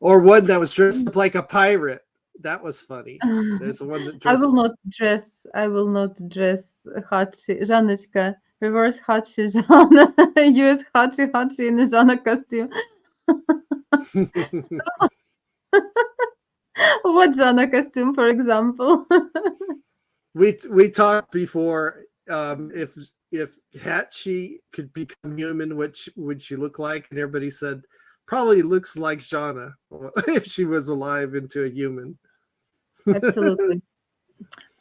Or one that was dressed up like a pirate. That was funny. There's one that I dressed. will not dress Hachi. Жанночка, reverse Hachi Жанна. Use Hachi in a Жанна costume. What Жанна costume, for example? We talked before, if Hachi could become human, what would she look like? And everybody said probably looks like Jana if she was alive into a human. Absolutely.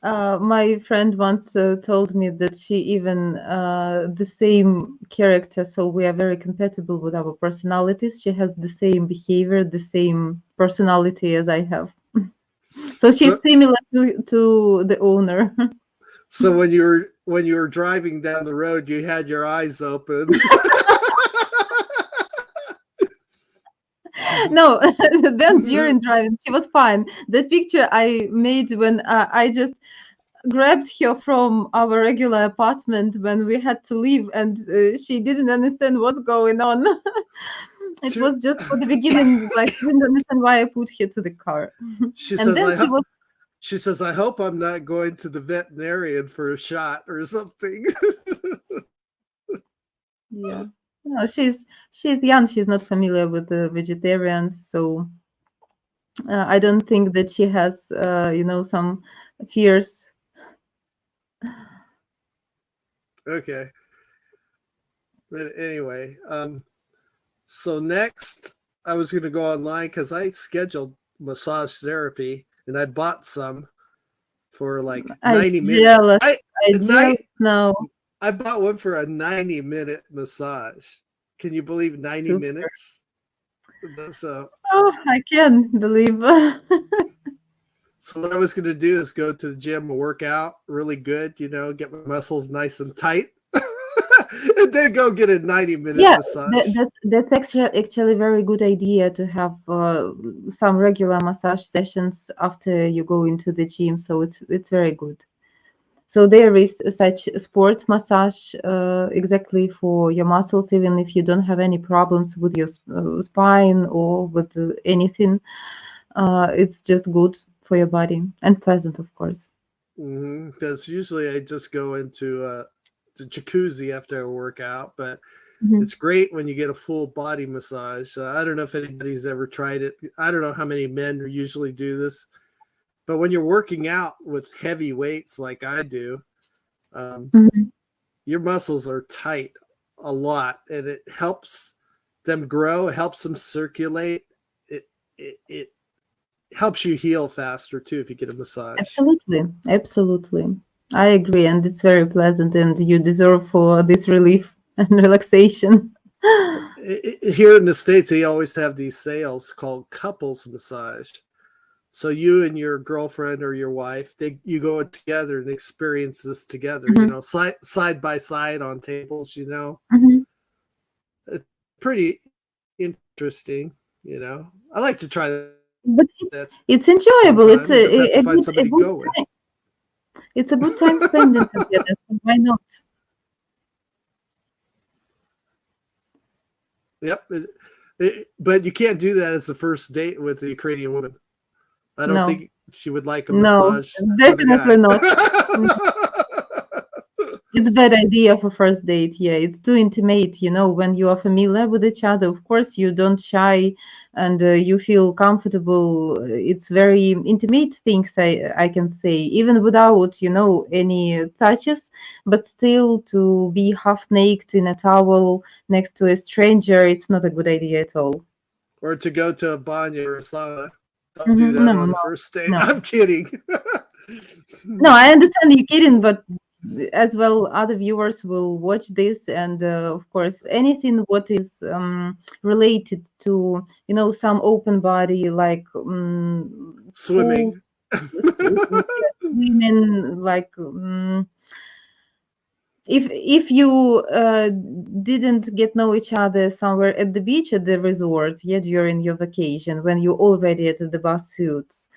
My friend once told me that she even the same character, so we are very compatible with our personalities. She has the same behavior, the same personality as I have. So she's similar to the owner. So when you were driving down the road, you had your eyes open. No, then during driving, she was fine. That picture I made when I just grabbed her from our regular apartment when we had to leave, and she didn't understand what's going on. It was just for the beginning, like she didn't understand why I put her to the car. She And says, then she says, I hope I'm not going to the veterinarian for a shot or something. Yeah. No, she's young. She's not familiar with the vegetarians, so I don't think that she has, some fears. Okay. But anyway, so next I was going to go online because I scheduled massage therapy and I bought some for like 90 minutes. Jealous. No. I bought one for a 90-minute massage. Can you believe 90 Super. minutes? So, I can believe. So what I was going to do is go to the gym and work out really good, get my muscles nice and tight, and then go get a 90-minute massage. That's actually a very good idea to have some regular massage sessions after you go into the gym. So it's very good. So there is such sport massage exactly for your muscles, even if you don't have any problems with your spine or with anything. It's just good for your body and pleasant, of course. Because usually I just go into the jacuzzi after I work out, but it's great when you get a full body massage. I don't know if anybody's ever tried it. I don't know how many men usually do this. But when you're working out with heavy weights like I do, your muscles are tight a lot, and it helps them grow. It helps them circulate. It helps you heal faster too if you get a massage. Absolutely. I agree, and it's very pleasant, and you deserve for this relief and relaxation. Here in the States, they always have these sales called couples massage. So you and your girlfriend or your wife, you go together and experience this together, side by side on tables, It's pretty interesting, I like to try that. But it's enjoyable. It's a find somebody to go with. It's a good time spending together. So why not? Yep. But you can't do that as the first date with a Ukrainian woman. I don't think she would like a massage. No, definitely not. It's a bad idea for first date. Yeah, it's too intimate. When you are familiar with each other, of course, you don't shy and you feel comfortable. It's very intimate things, I can say, even without, any touches, but still to be half naked in a towel next to a stranger, it's not a good idea at all. Or to go to a banya or a sauna. Don't do that on the first date. No. I'm kidding. No, I understand you kidding, but as well, other viewers will watch this, and of course, anything what is related to some open body like pool, Swimming. yeah, swimming, like if you didn't get know each other somewhere at the beach at the resort, yeah, during your vacation when you already at the bath suits,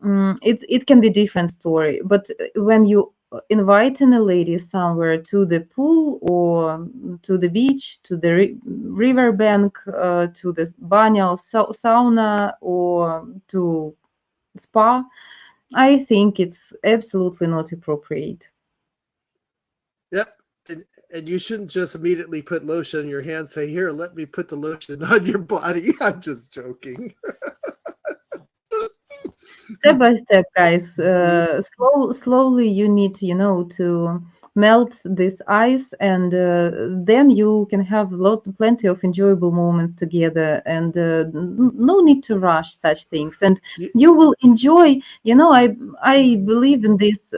it can be different story. But when you inviting a lady somewhere to the pool or to the beach, to the river bank, to the banya or sauna or to spa, I think it's absolutely not appropriate. Yep. And you shouldn't just immediately put lotion on your hand, say, here, let me put the lotion on your body. I'm just joking. Step by step, guys. Slowly you need to melt this ice, and then you can have plenty of enjoyable moments together, and no need to rush such things, and Y- you will enjoy. I believe in this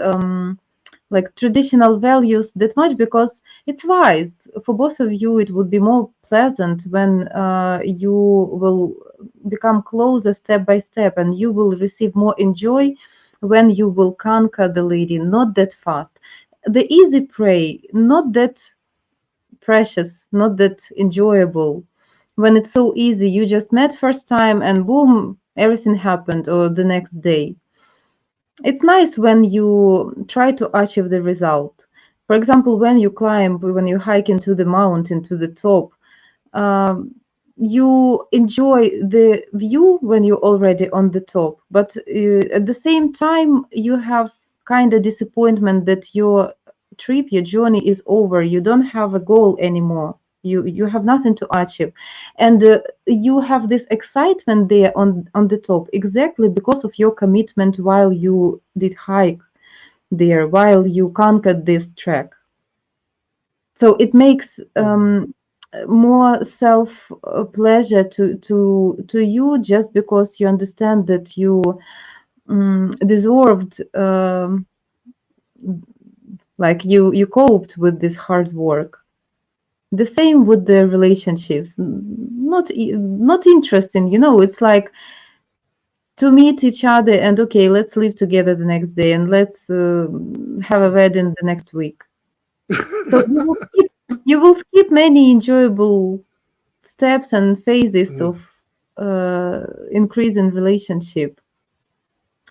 like traditional values that much because it's wise for both of you. It would be more pleasant when you will become closer step by step, and you will receive more enjoy when you will conquer the lady, not that fast. The easy prey, not that precious, not that enjoyable. When it's so easy, you just met first time and boom, everything happened, or the next day. It's nice when you try to achieve the result. For example, when you hike into the mountain to the top, um, you enjoy the view when you're already on the top, but at the same time, you have kind of disappointment that your trip, your journey is over. You don't have a goal anymore. You have nothing to achieve, and you have this excitement there on the top exactly because of your commitment while you did hike there, while you conquered this track. So it makes more self pleasure to you, just because you understand that you deserved, like you coped with this hard work. The same with the relationships. Not interesting, it's like to meet each other and okay, let's live together the next day, and let's have a wedding the next week. So you will skip many enjoyable steps and phases of increase in relationship.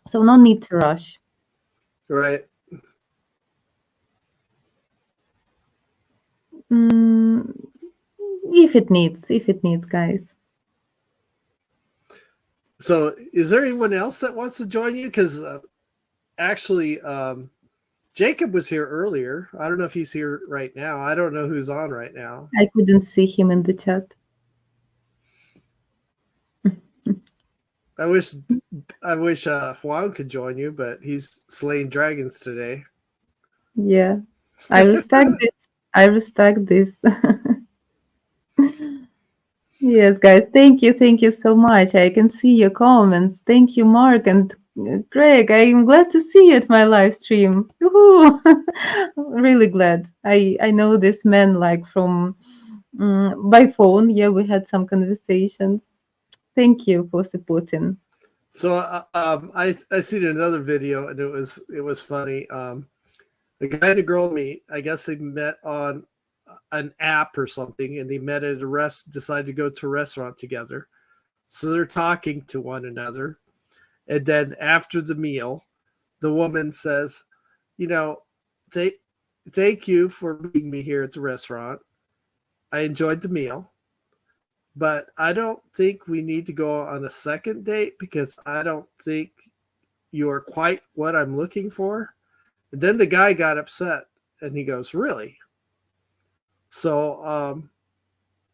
So no need to rush. Right. Mm, if it needs, guys. So is there anyone else that wants to join you? Because actually, Jacob was here earlier. I don't know if he's here right now. I don't know who's on right now. I couldn't see him in the chat. I wish Juan could join you, but he's slaying dragons today. Yeah, I respect this. I respect this. Yes, guys, thank you so much. I can see your comments. Thank you, Mark and Greg. I'm glad to see you at my live stream. Woohoo! Really glad. I know this man like from by phone. Yeah, we had some conversations. Thank you for supporting. So I seen another video and it was funny. The guy and the girl meet. I guess they met on an app or something, and they met at decided to go to a restaurant together. So they're talking to one another, and then after the meal, the woman says, thank you for meeting me here at the restaurant. I enjoyed the meal, but I don't think we need to go on a second date because I don't think you are quite what I'm looking for. And then the guy got upset and he goes, really? So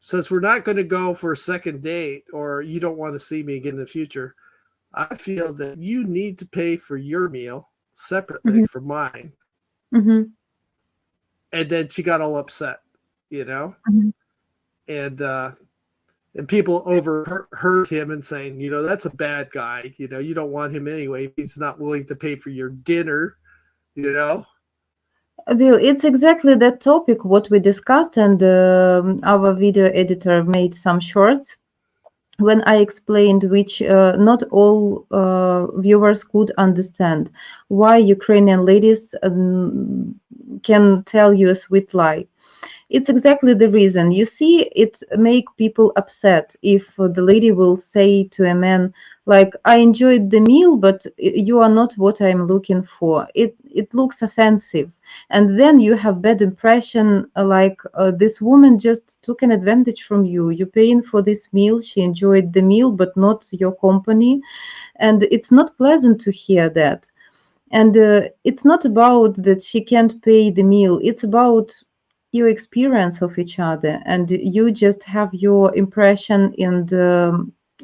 since we're not going to go for a second date, or you don't want to see me again in the future, I feel that you need to pay for your meal separately from mine. Mm-hmm. And then she got all upset, Mm-hmm. and And people overheard him and saying, you know, that's a bad guy. You know, you don't want him anyway. He's not willing to pay for your dinner, you know? Well, it's exactly that topic what we discussed, and our video editor made some shorts when I explained which not all viewers could understand why Ukrainian ladies can tell you a sweet lie. It's exactly the reason. You see, it make people upset if the lady will say to a man, like, I enjoyed the meal, but you are not what I'm looking for. It looks offensive. And then you have bad impression, like this woman just took an advantage from you. You're paying for this meal. She enjoyed the meal, but not your company. And it's not pleasant to hear that. And it's not about that she can't pay the meal. It's about your experience of each other, and you just have your impression and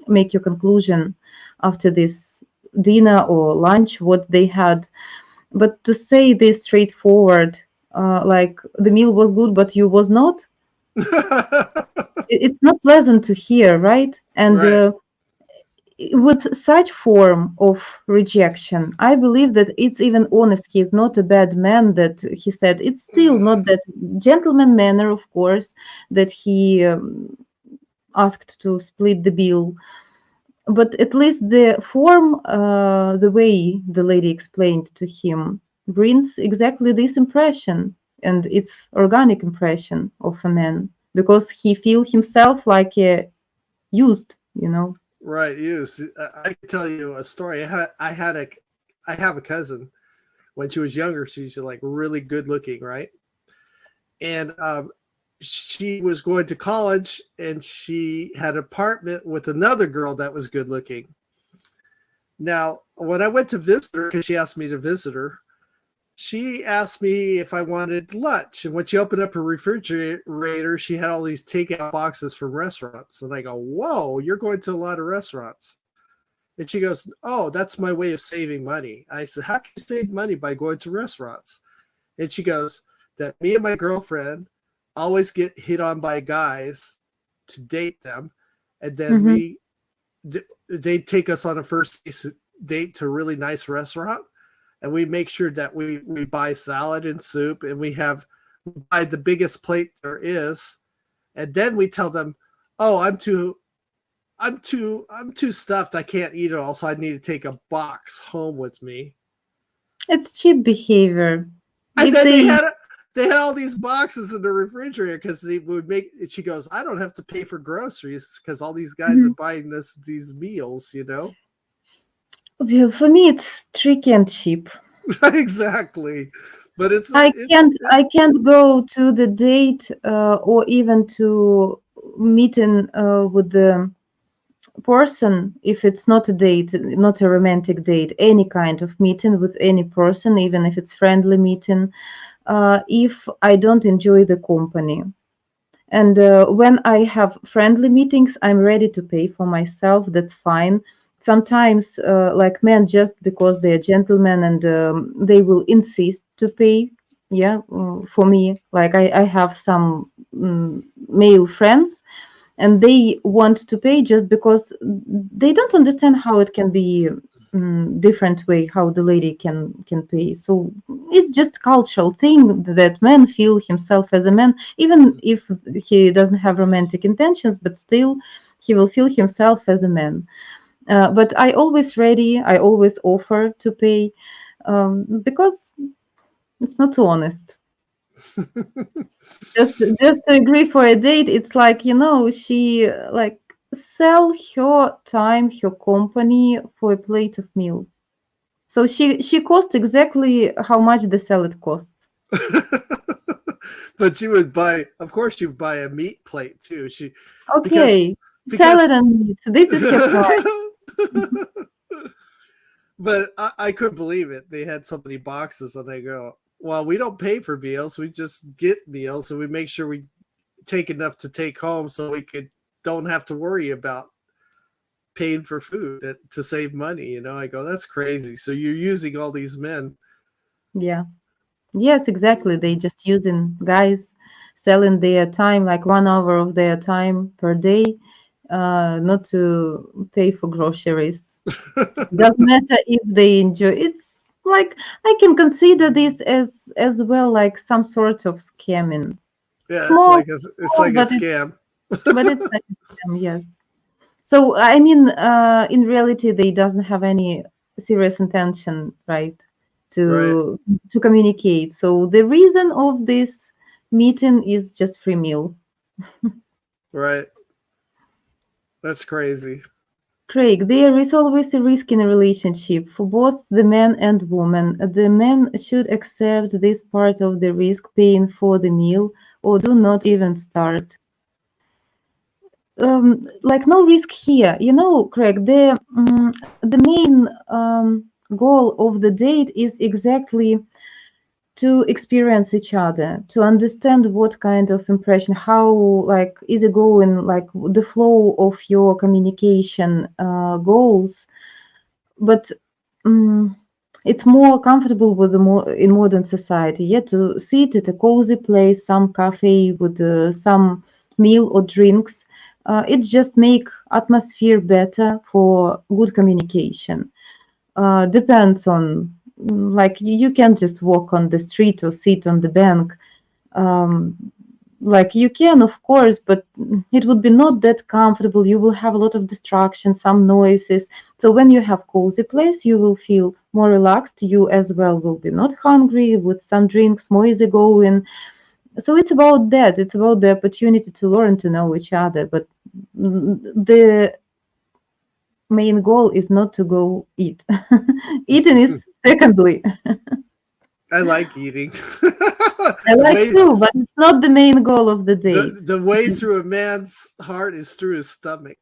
make your conclusion after this dinner or lunch what they had. But to say this straightforward, like the meal was good but you was not, it's not pleasant to hear, right? And Right. With such form of rejection, I believe that it's even honest. He's not a bad man that he said. It's still not that gentleman manner, of course, that he asked to split the bill. But at least the form, the way the lady explained to him, brings exactly this impression, and it's organic impression of a man because he feel himself like a used, you know. Right. Yes. I can tell you a story. I have a cousin when she was younger. She's like really good looking, right? And she was going to college, and she had an apartment with another girl that was good looking. Now, when I went to visit her, because she asked me to visit her, she asked me if I wanted lunch. And when she opened up her refrigerator, she had all these takeout boxes from restaurants. And I go, whoa, you're going to a lot of restaurants. And she goes, oh, that's my way of saving money. I said, how can you save money by going to restaurants? And she goes, that me and my girlfriend always get hit on by guys to date them. And then they take us on a first date to a really nice restaurant. And we make sure that we buy salad and soup, and we buy the biggest plate there is. And then we tell them, oh, I'm too stuffed. I can't eat it all. So I need to take a box home with me. It's cheap behavior. And If then they had all these boxes in the refrigerator because they would make. She goes, I don't have to pay for groceries because all these guys are buying these meals, you know. Well, for me, it's tricky and cheap. Exactly, but I can't go to the date or even to meeting with the person if it's not a date, not a romantic date, any kind of meeting with any person, even if it's friendly meeting, if I don't enjoy the company. And when I have friendly meetings, I'm ready to pay for myself. That's fine. Sometimes, like men, just because they're gentlemen and they will insist to pay. Yeah, for me, like I have some male friends, and they want to pay just because they don't understand how it can be different way how the lady can pay. So it's just cultural thing that man feel himself as a man, even if he doesn't have romantic intentions, but still he will feel himself as a man. But I always ready, I always offer to pay because it's not too honest. just to agree for a date, it's like, you know, she like sell her time, her company for a plate of meal. So she cost exactly how much the salad costs. But you would buy, of course, you buy a meat plate too. Okay, salad and meat. This is her price. But I couldn't believe it. They had so many boxes, and I go, well, we don't pay for meals. We just get meals, and we make sure we take enough to take home so we don't have to worry about paying for food to save money. You know, I go, that's crazy. So you're using all these men. Yeah. Yes, exactly. They just using guys selling their time, like 1 hour of their time per day, not to pay for groceries. Doesn't matter if they enjoy. It's like I can consider this as well like some sort of scamming. Yeah, Small, it's like a but scam. it's like a scam, yes. So I mean, in reality, they doesn't have any serious intention, right, Right. to communicate. So the reason of this meeting is just free meal. Right. That's crazy. Craig, there is always a risk in a relationship for both the man and woman. The man should accept this part of the risk, paying for the meal, or do not even start. Like no risk here, you know, Craig. The main goal of the date is exactly to experience each other, to understand what kind of impression, how like is it going, like the flow of your communication goals. But it's more comfortable with the more in modern society, yeah, to sit at a cozy place, some cafe with some meal or drinks. It just make atmosphere better for good communication. Depends on like you can't just walk on the street or sit on the bank. Um, like you can of course, but it would be not that comfortable. You will have a lot of distraction, some noises. So when you have cozy place, you will feel more relaxed. You as well will be not hungry, with some drinks, more easy going. So it's about that, it's about the opportunity to learn to know each other. But the main goal is not to go eat. Eating is secondly. I like eating. I like too, but it's not the main goal of the date. The way through a man's heart is through his stomach.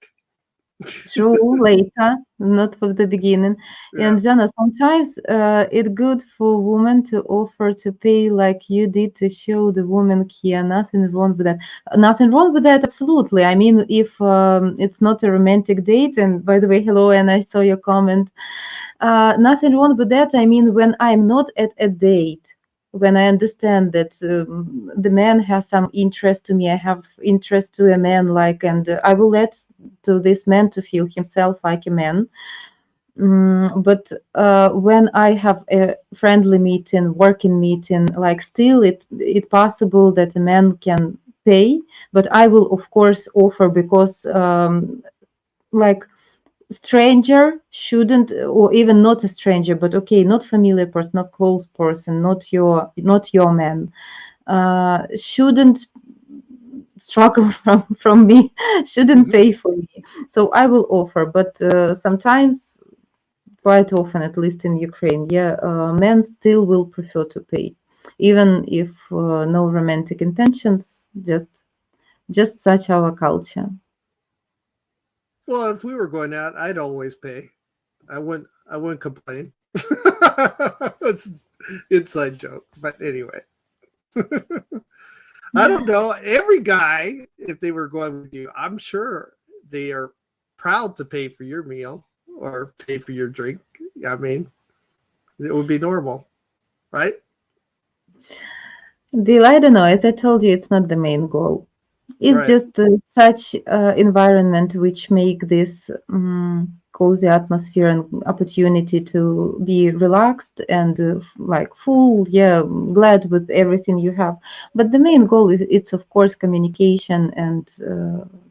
True, later, not for the beginning. Yeah. And Jana, sometimes it's good for women to offer to pay like you did to show the woman care. Nothing wrong with that. Nothing wrong with that, absolutely. I mean, if it's not a romantic date, and by the way, hello, and I saw your comment. Nothing wrong with that. I mean, when I'm not at a date, when I understand that the man has some interest to me, I have interest to a man, like, and I will let to this man to feel himself like a man. But when I have a friendly meeting, working meeting, like, still it possible that a man can pay, but I will of course offer, because like stranger shouldn't, or even not a stranger, but okay, not familiar person, not close person, not your man, shouldn't struggle from me, shouldn't pay for me. So I will offer, but sometimes, quite often, at least in Ukraine, yeah, men still will prefer to pay, even if no romantic intentions, just such our culture. Well, if we were going out, I'd always pay. I wouldn't complain. It's inside joke, but anyway. I don't know. Every guy, if they were going with you, I'm sure they are proud to pay for your meal or pay for your drink. I mean, it would be normal, right? Bill, I don't know. As I told you, it's not the main goal. It's Right. just such environment which make this cozy atmosphere and opportunity to be relaxed and like full, yeah, glad with everything you have. But the main goal is, it's of course communication and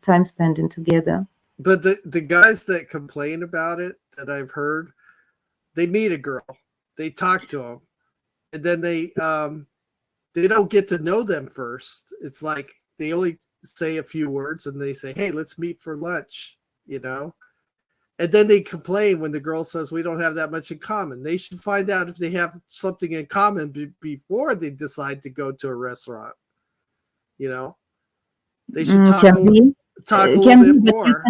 time spending together. But the guys that complain about it that I've heard, they meet a girl, they talk to them, and then they don't get to know them first. It's like they only say a few words and they say, hey, let's meet for lunch, you know? And then they complain when the girl says we don't have that much in common. They should find out if they have something in common before they decide to go to a restaurant. You know, they should talk a little bit more.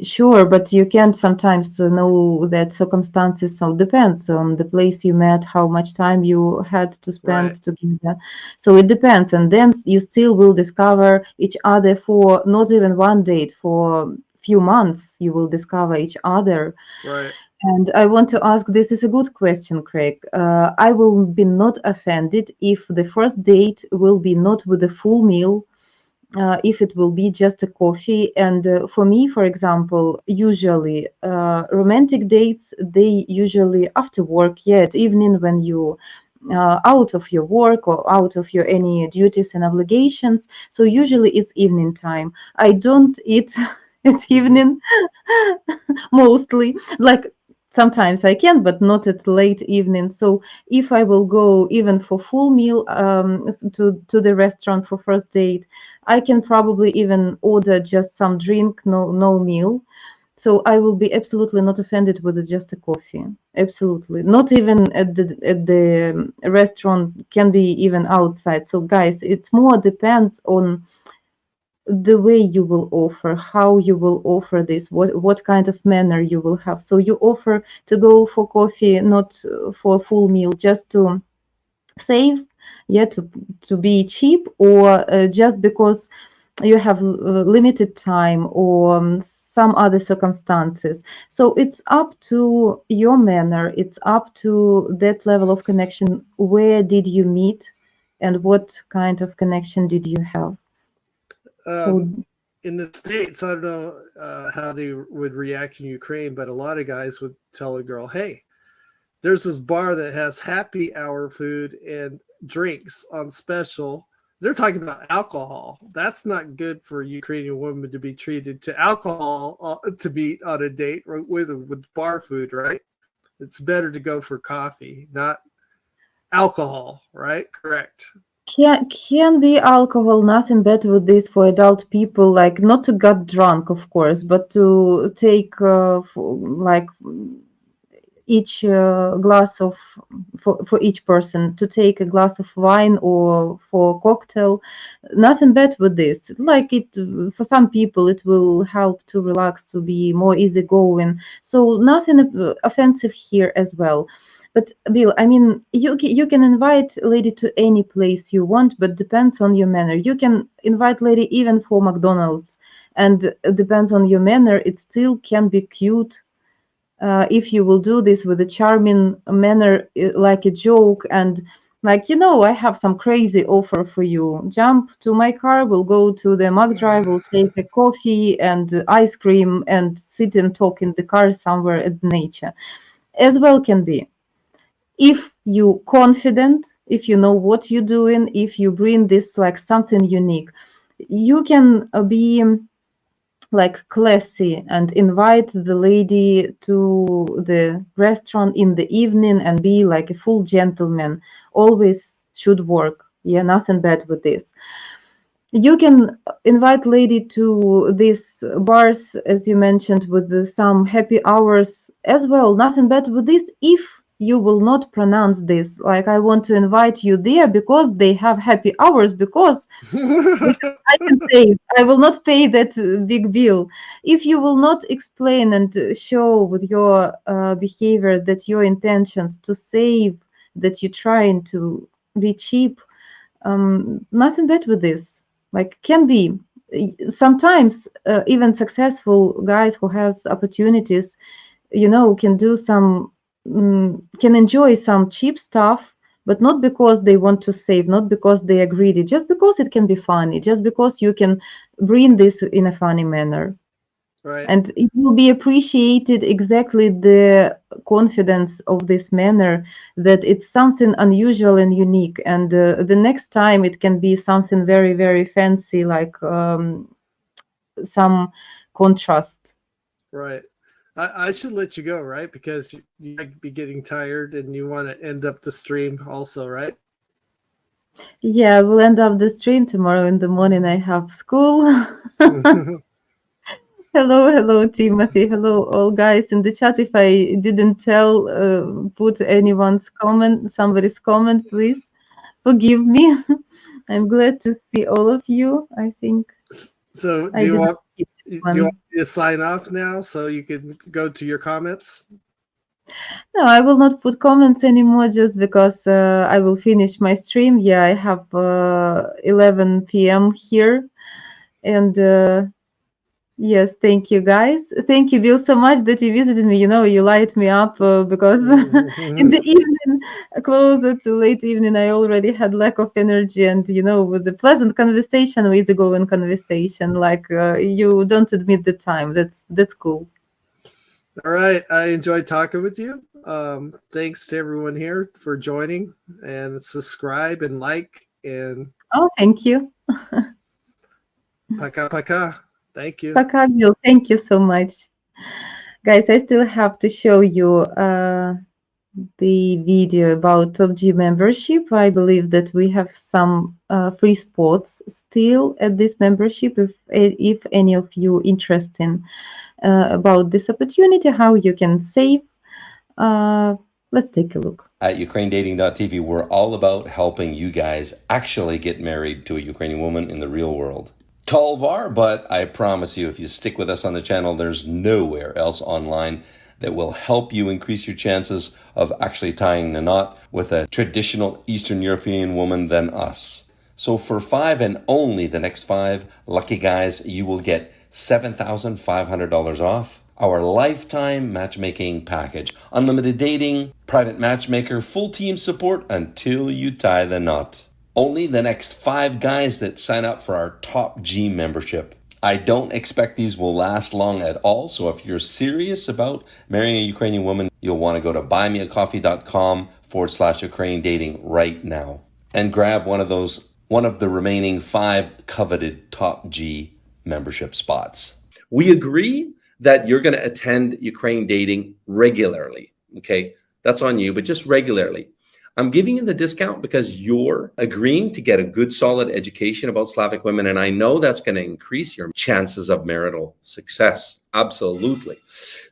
Sure, but you can't sometimes know that circumstances. So depends on the place you met, how much time you had to spend together. So it depends, and then you still will discover each other for not even one date, for few months. You will discover each other. Right. And I want to ask, this is a good question, Craig. I will be not offended if the first date will be not with a full meal, if it will be just a coffee. And for me, for example, usually romantic dates, they usually after work, yeah, at evening when you out of your work or out of your any duties and obligations. So usually it's evening time. I don't eat at evening mostly. Like sometimes I can, but not at late evening. So if I will go even for full meal to the restaurant for first date, I can probably even order just some drink, no meal. So I will be absolutely not offended with just a coffee. Absolutely, not even at the restaurant. Can be even outside. So guys, it's more depends on the way you will offer, how you will offer this, what kind of manner you will have. So you offer to go for coffee, not for a full meal, just to save, yeah, to be cheap, or just because you have limited time or some other circumstances. So it's up to your manner, it's up to that level of connection. Where did you meet and what kind of connection did you have? So In the States, I don't know how they would react in Ukraine, but a lot of guys would tell a girl, hey, there's this bar that has happy hour food and drinks on special. They're talking about alcohol. That's not good for a Ukrainian woman to be treated to alcohol to meet on a date with bar food, right? It's better to go for coffee, not alcohol, right? Correct. can be alcohol, nothing bad with this for adult people, like not to get drunk, of course, but to take like each glass of for each person to take a glass of wine or for cocktail. Nothing bad with this, like it for some people it will help to relax, to be more easygoing. So nothing offensive here as well. But Bill, I mean, you can invite lady to any place you want, but depends on your manner. You can invite lady even for McDonald's, and depends on your manner. It still can be cute if you will do this with a charming manner, like a joke, and like, I have some crazy offer for you. Jump to my car, we'll go to the Mac Drive, we'll take a coffee and ice cream and sit and talk in the car somewhere at nature. As well can be. If you confident, if you know what you're doing, if you bring this like something unique, you can be like classy and invite the lady to the restaurant in the evening and be like a full gentleman. Always should work. Yeah, nothing bad with this. You can invite lady to these bars, as you mentioned, with some happy hours as well. Nothing bad with this if you will not pronounce this. Like, I want to invite you there because they have happy hours, because I can say I will not pay that big bill. If you will not explain and show with your behavior that your intentions to save, that you're trying to be cheap, nothing bad with this. Like, can be sometimes even successful guys who has opportunities, can do some, can enjoy some cheap stuff, but not because they want to save, not because they are greedy, just because it can be funny, just because you can bring this in a funny manner. Right. And it will be appreciated, exactly the confidence of this manner, that it's something unusual and unique. And the next time it can be something very, very fancy, like some contrast. Right. I should let you go, right? Because you might be getting tired and you want to end up the stream also, right? Yeah, we'll end up the stream tomorrow in the morning. I have school. Hello, Timothy. Hello, all guys in the chat. If I didn't put somebody's comment, please forgive me. I'm glad to see all of you. I think. So do you want me to sign off now so you can go to your comments? No, I will not put comments anymore, just because I will finish my stream. Yeah, I have 11 p.m. here, and Yes, thank you, guys. Thank you, Bill, so much that you visited me. You light me up because in the evening, closer to late evening, I already had lack of energy. And, with the pleasant conversation, easygoing conversation, like you don't admit the time. That's cool. All right. I enjoyed talking with you. Thanks to everyone here for joining, and subscribe and like, and Oh, thank you. paka paka. Thank you. Пока, Bill. Thank you so much. Guys, I still have to show you the video about Top G membership. I believe that we have some free spots still at this membership. If any of you interested about this opportunity, how you can save, let's take a look. At UkraineDating.tv, we're all about helping you guys actually get married to a Ukrainian woman in the real world. Tall bar, but I promise you, if you stick with us on the channel, there's nowhere else online that will help you increase your chances of actually tying the knot with a traditional Eastern European woman than us. So for 5 and only the next 5 lucky guys, you will get $7,500 off our lifetime matchmaking package. Unlimited dating, private matchmaker, full team support until you tie the knot. Only the next 5 guys that sign up for our Top G membership. I don't expect these will last long at all, so if you're serious about marrying a Ukrainian woman, you'll want to go to buymeacoffee.com/Ukraine dating right now and grab one of the remaining 5 coveted Top G membership spots. We agree that you're going to attend Ukraine dating regularly. Okay, that's on you, but just regularly. I'm giving you the discount because you're agreeing to get a good, solid education about Slavic women. And I know that's going to increase your chances of marital success. Absolutely.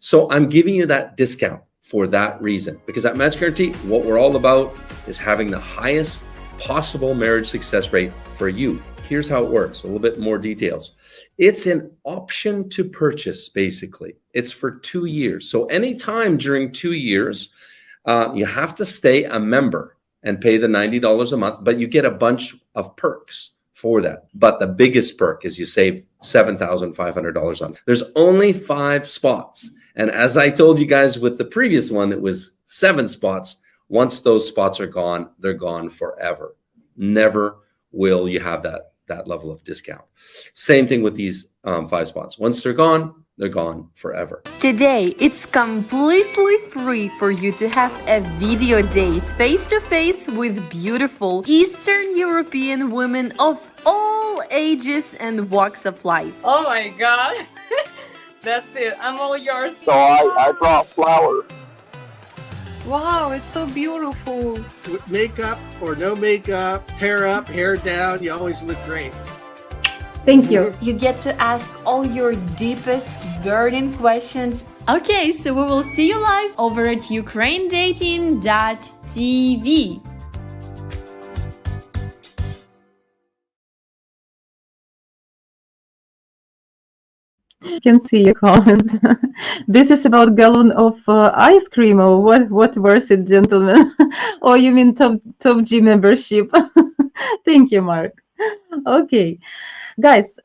So I'm giving you that discount for that reason, because at Match Guarantee, what we're all about is having the highest possible marriage success rate for you. Here's how it works, a little bit more details. It's an option to purchase, basically. It's for 2 years. So anytime during 2 years, you have to stay a member and pay the $90 a month, but you get a bunch of perks for that. But the biggest perk is you save $7,500 on. There's only 5 spots. And as I told you guys with the previous one, it was 7 spots. Once those spots are gone, they're gone forever. Never will you have that level of discount. Same thing with these 5 spots. Once they're gone forever. Today, it's completely free for you to have a video date face-to-face with beautiful Eastern European women of all ages and walks of life. Oh my god. That's it. I'm all yours. So I brought flowers. Wow, it's so beautiful. With makeup or no makeup, hair up, hair down, you always look great. Thank you. You get to ask all your deepest burning questions. Okay, so we will see you live over at UkraineDating.tv. You can see your comments. This is about gallon of ice cream, or what was it, gentlemen? Or you mean top G membership? Thank you, Mark. Okay. Guys,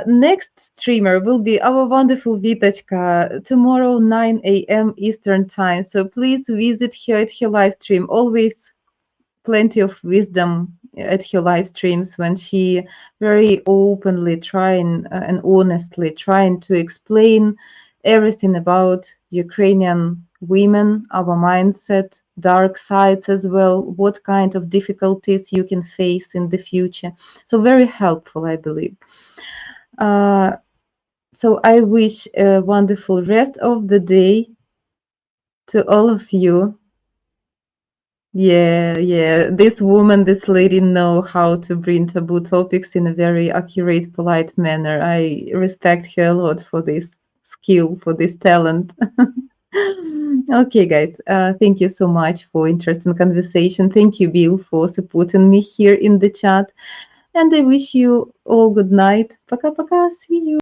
next streamer will be our wonderful Vitochka tomorrow 9 a.m. Eastern time. So please visit her at her live stream. Always plenty of wisdom at her live streams when she very openly trying and honestly trying to explain everything about Ukrainian women, our mindset, dark sides as well, what kind of difficulties you can face in the future. So very helpful, I believe. So I wish a wonderful rest of the day to all of you. Yeah. This woman, this lady know how to bring taboo topics in a very accurate, polite manner. I respect her a lot for this skill, for this talent. Okay, guys, thank you so much for interesting conversation. Thank you, Bill, for supporting me here in the chat. And I wish you all good night. Пока-пока. See you.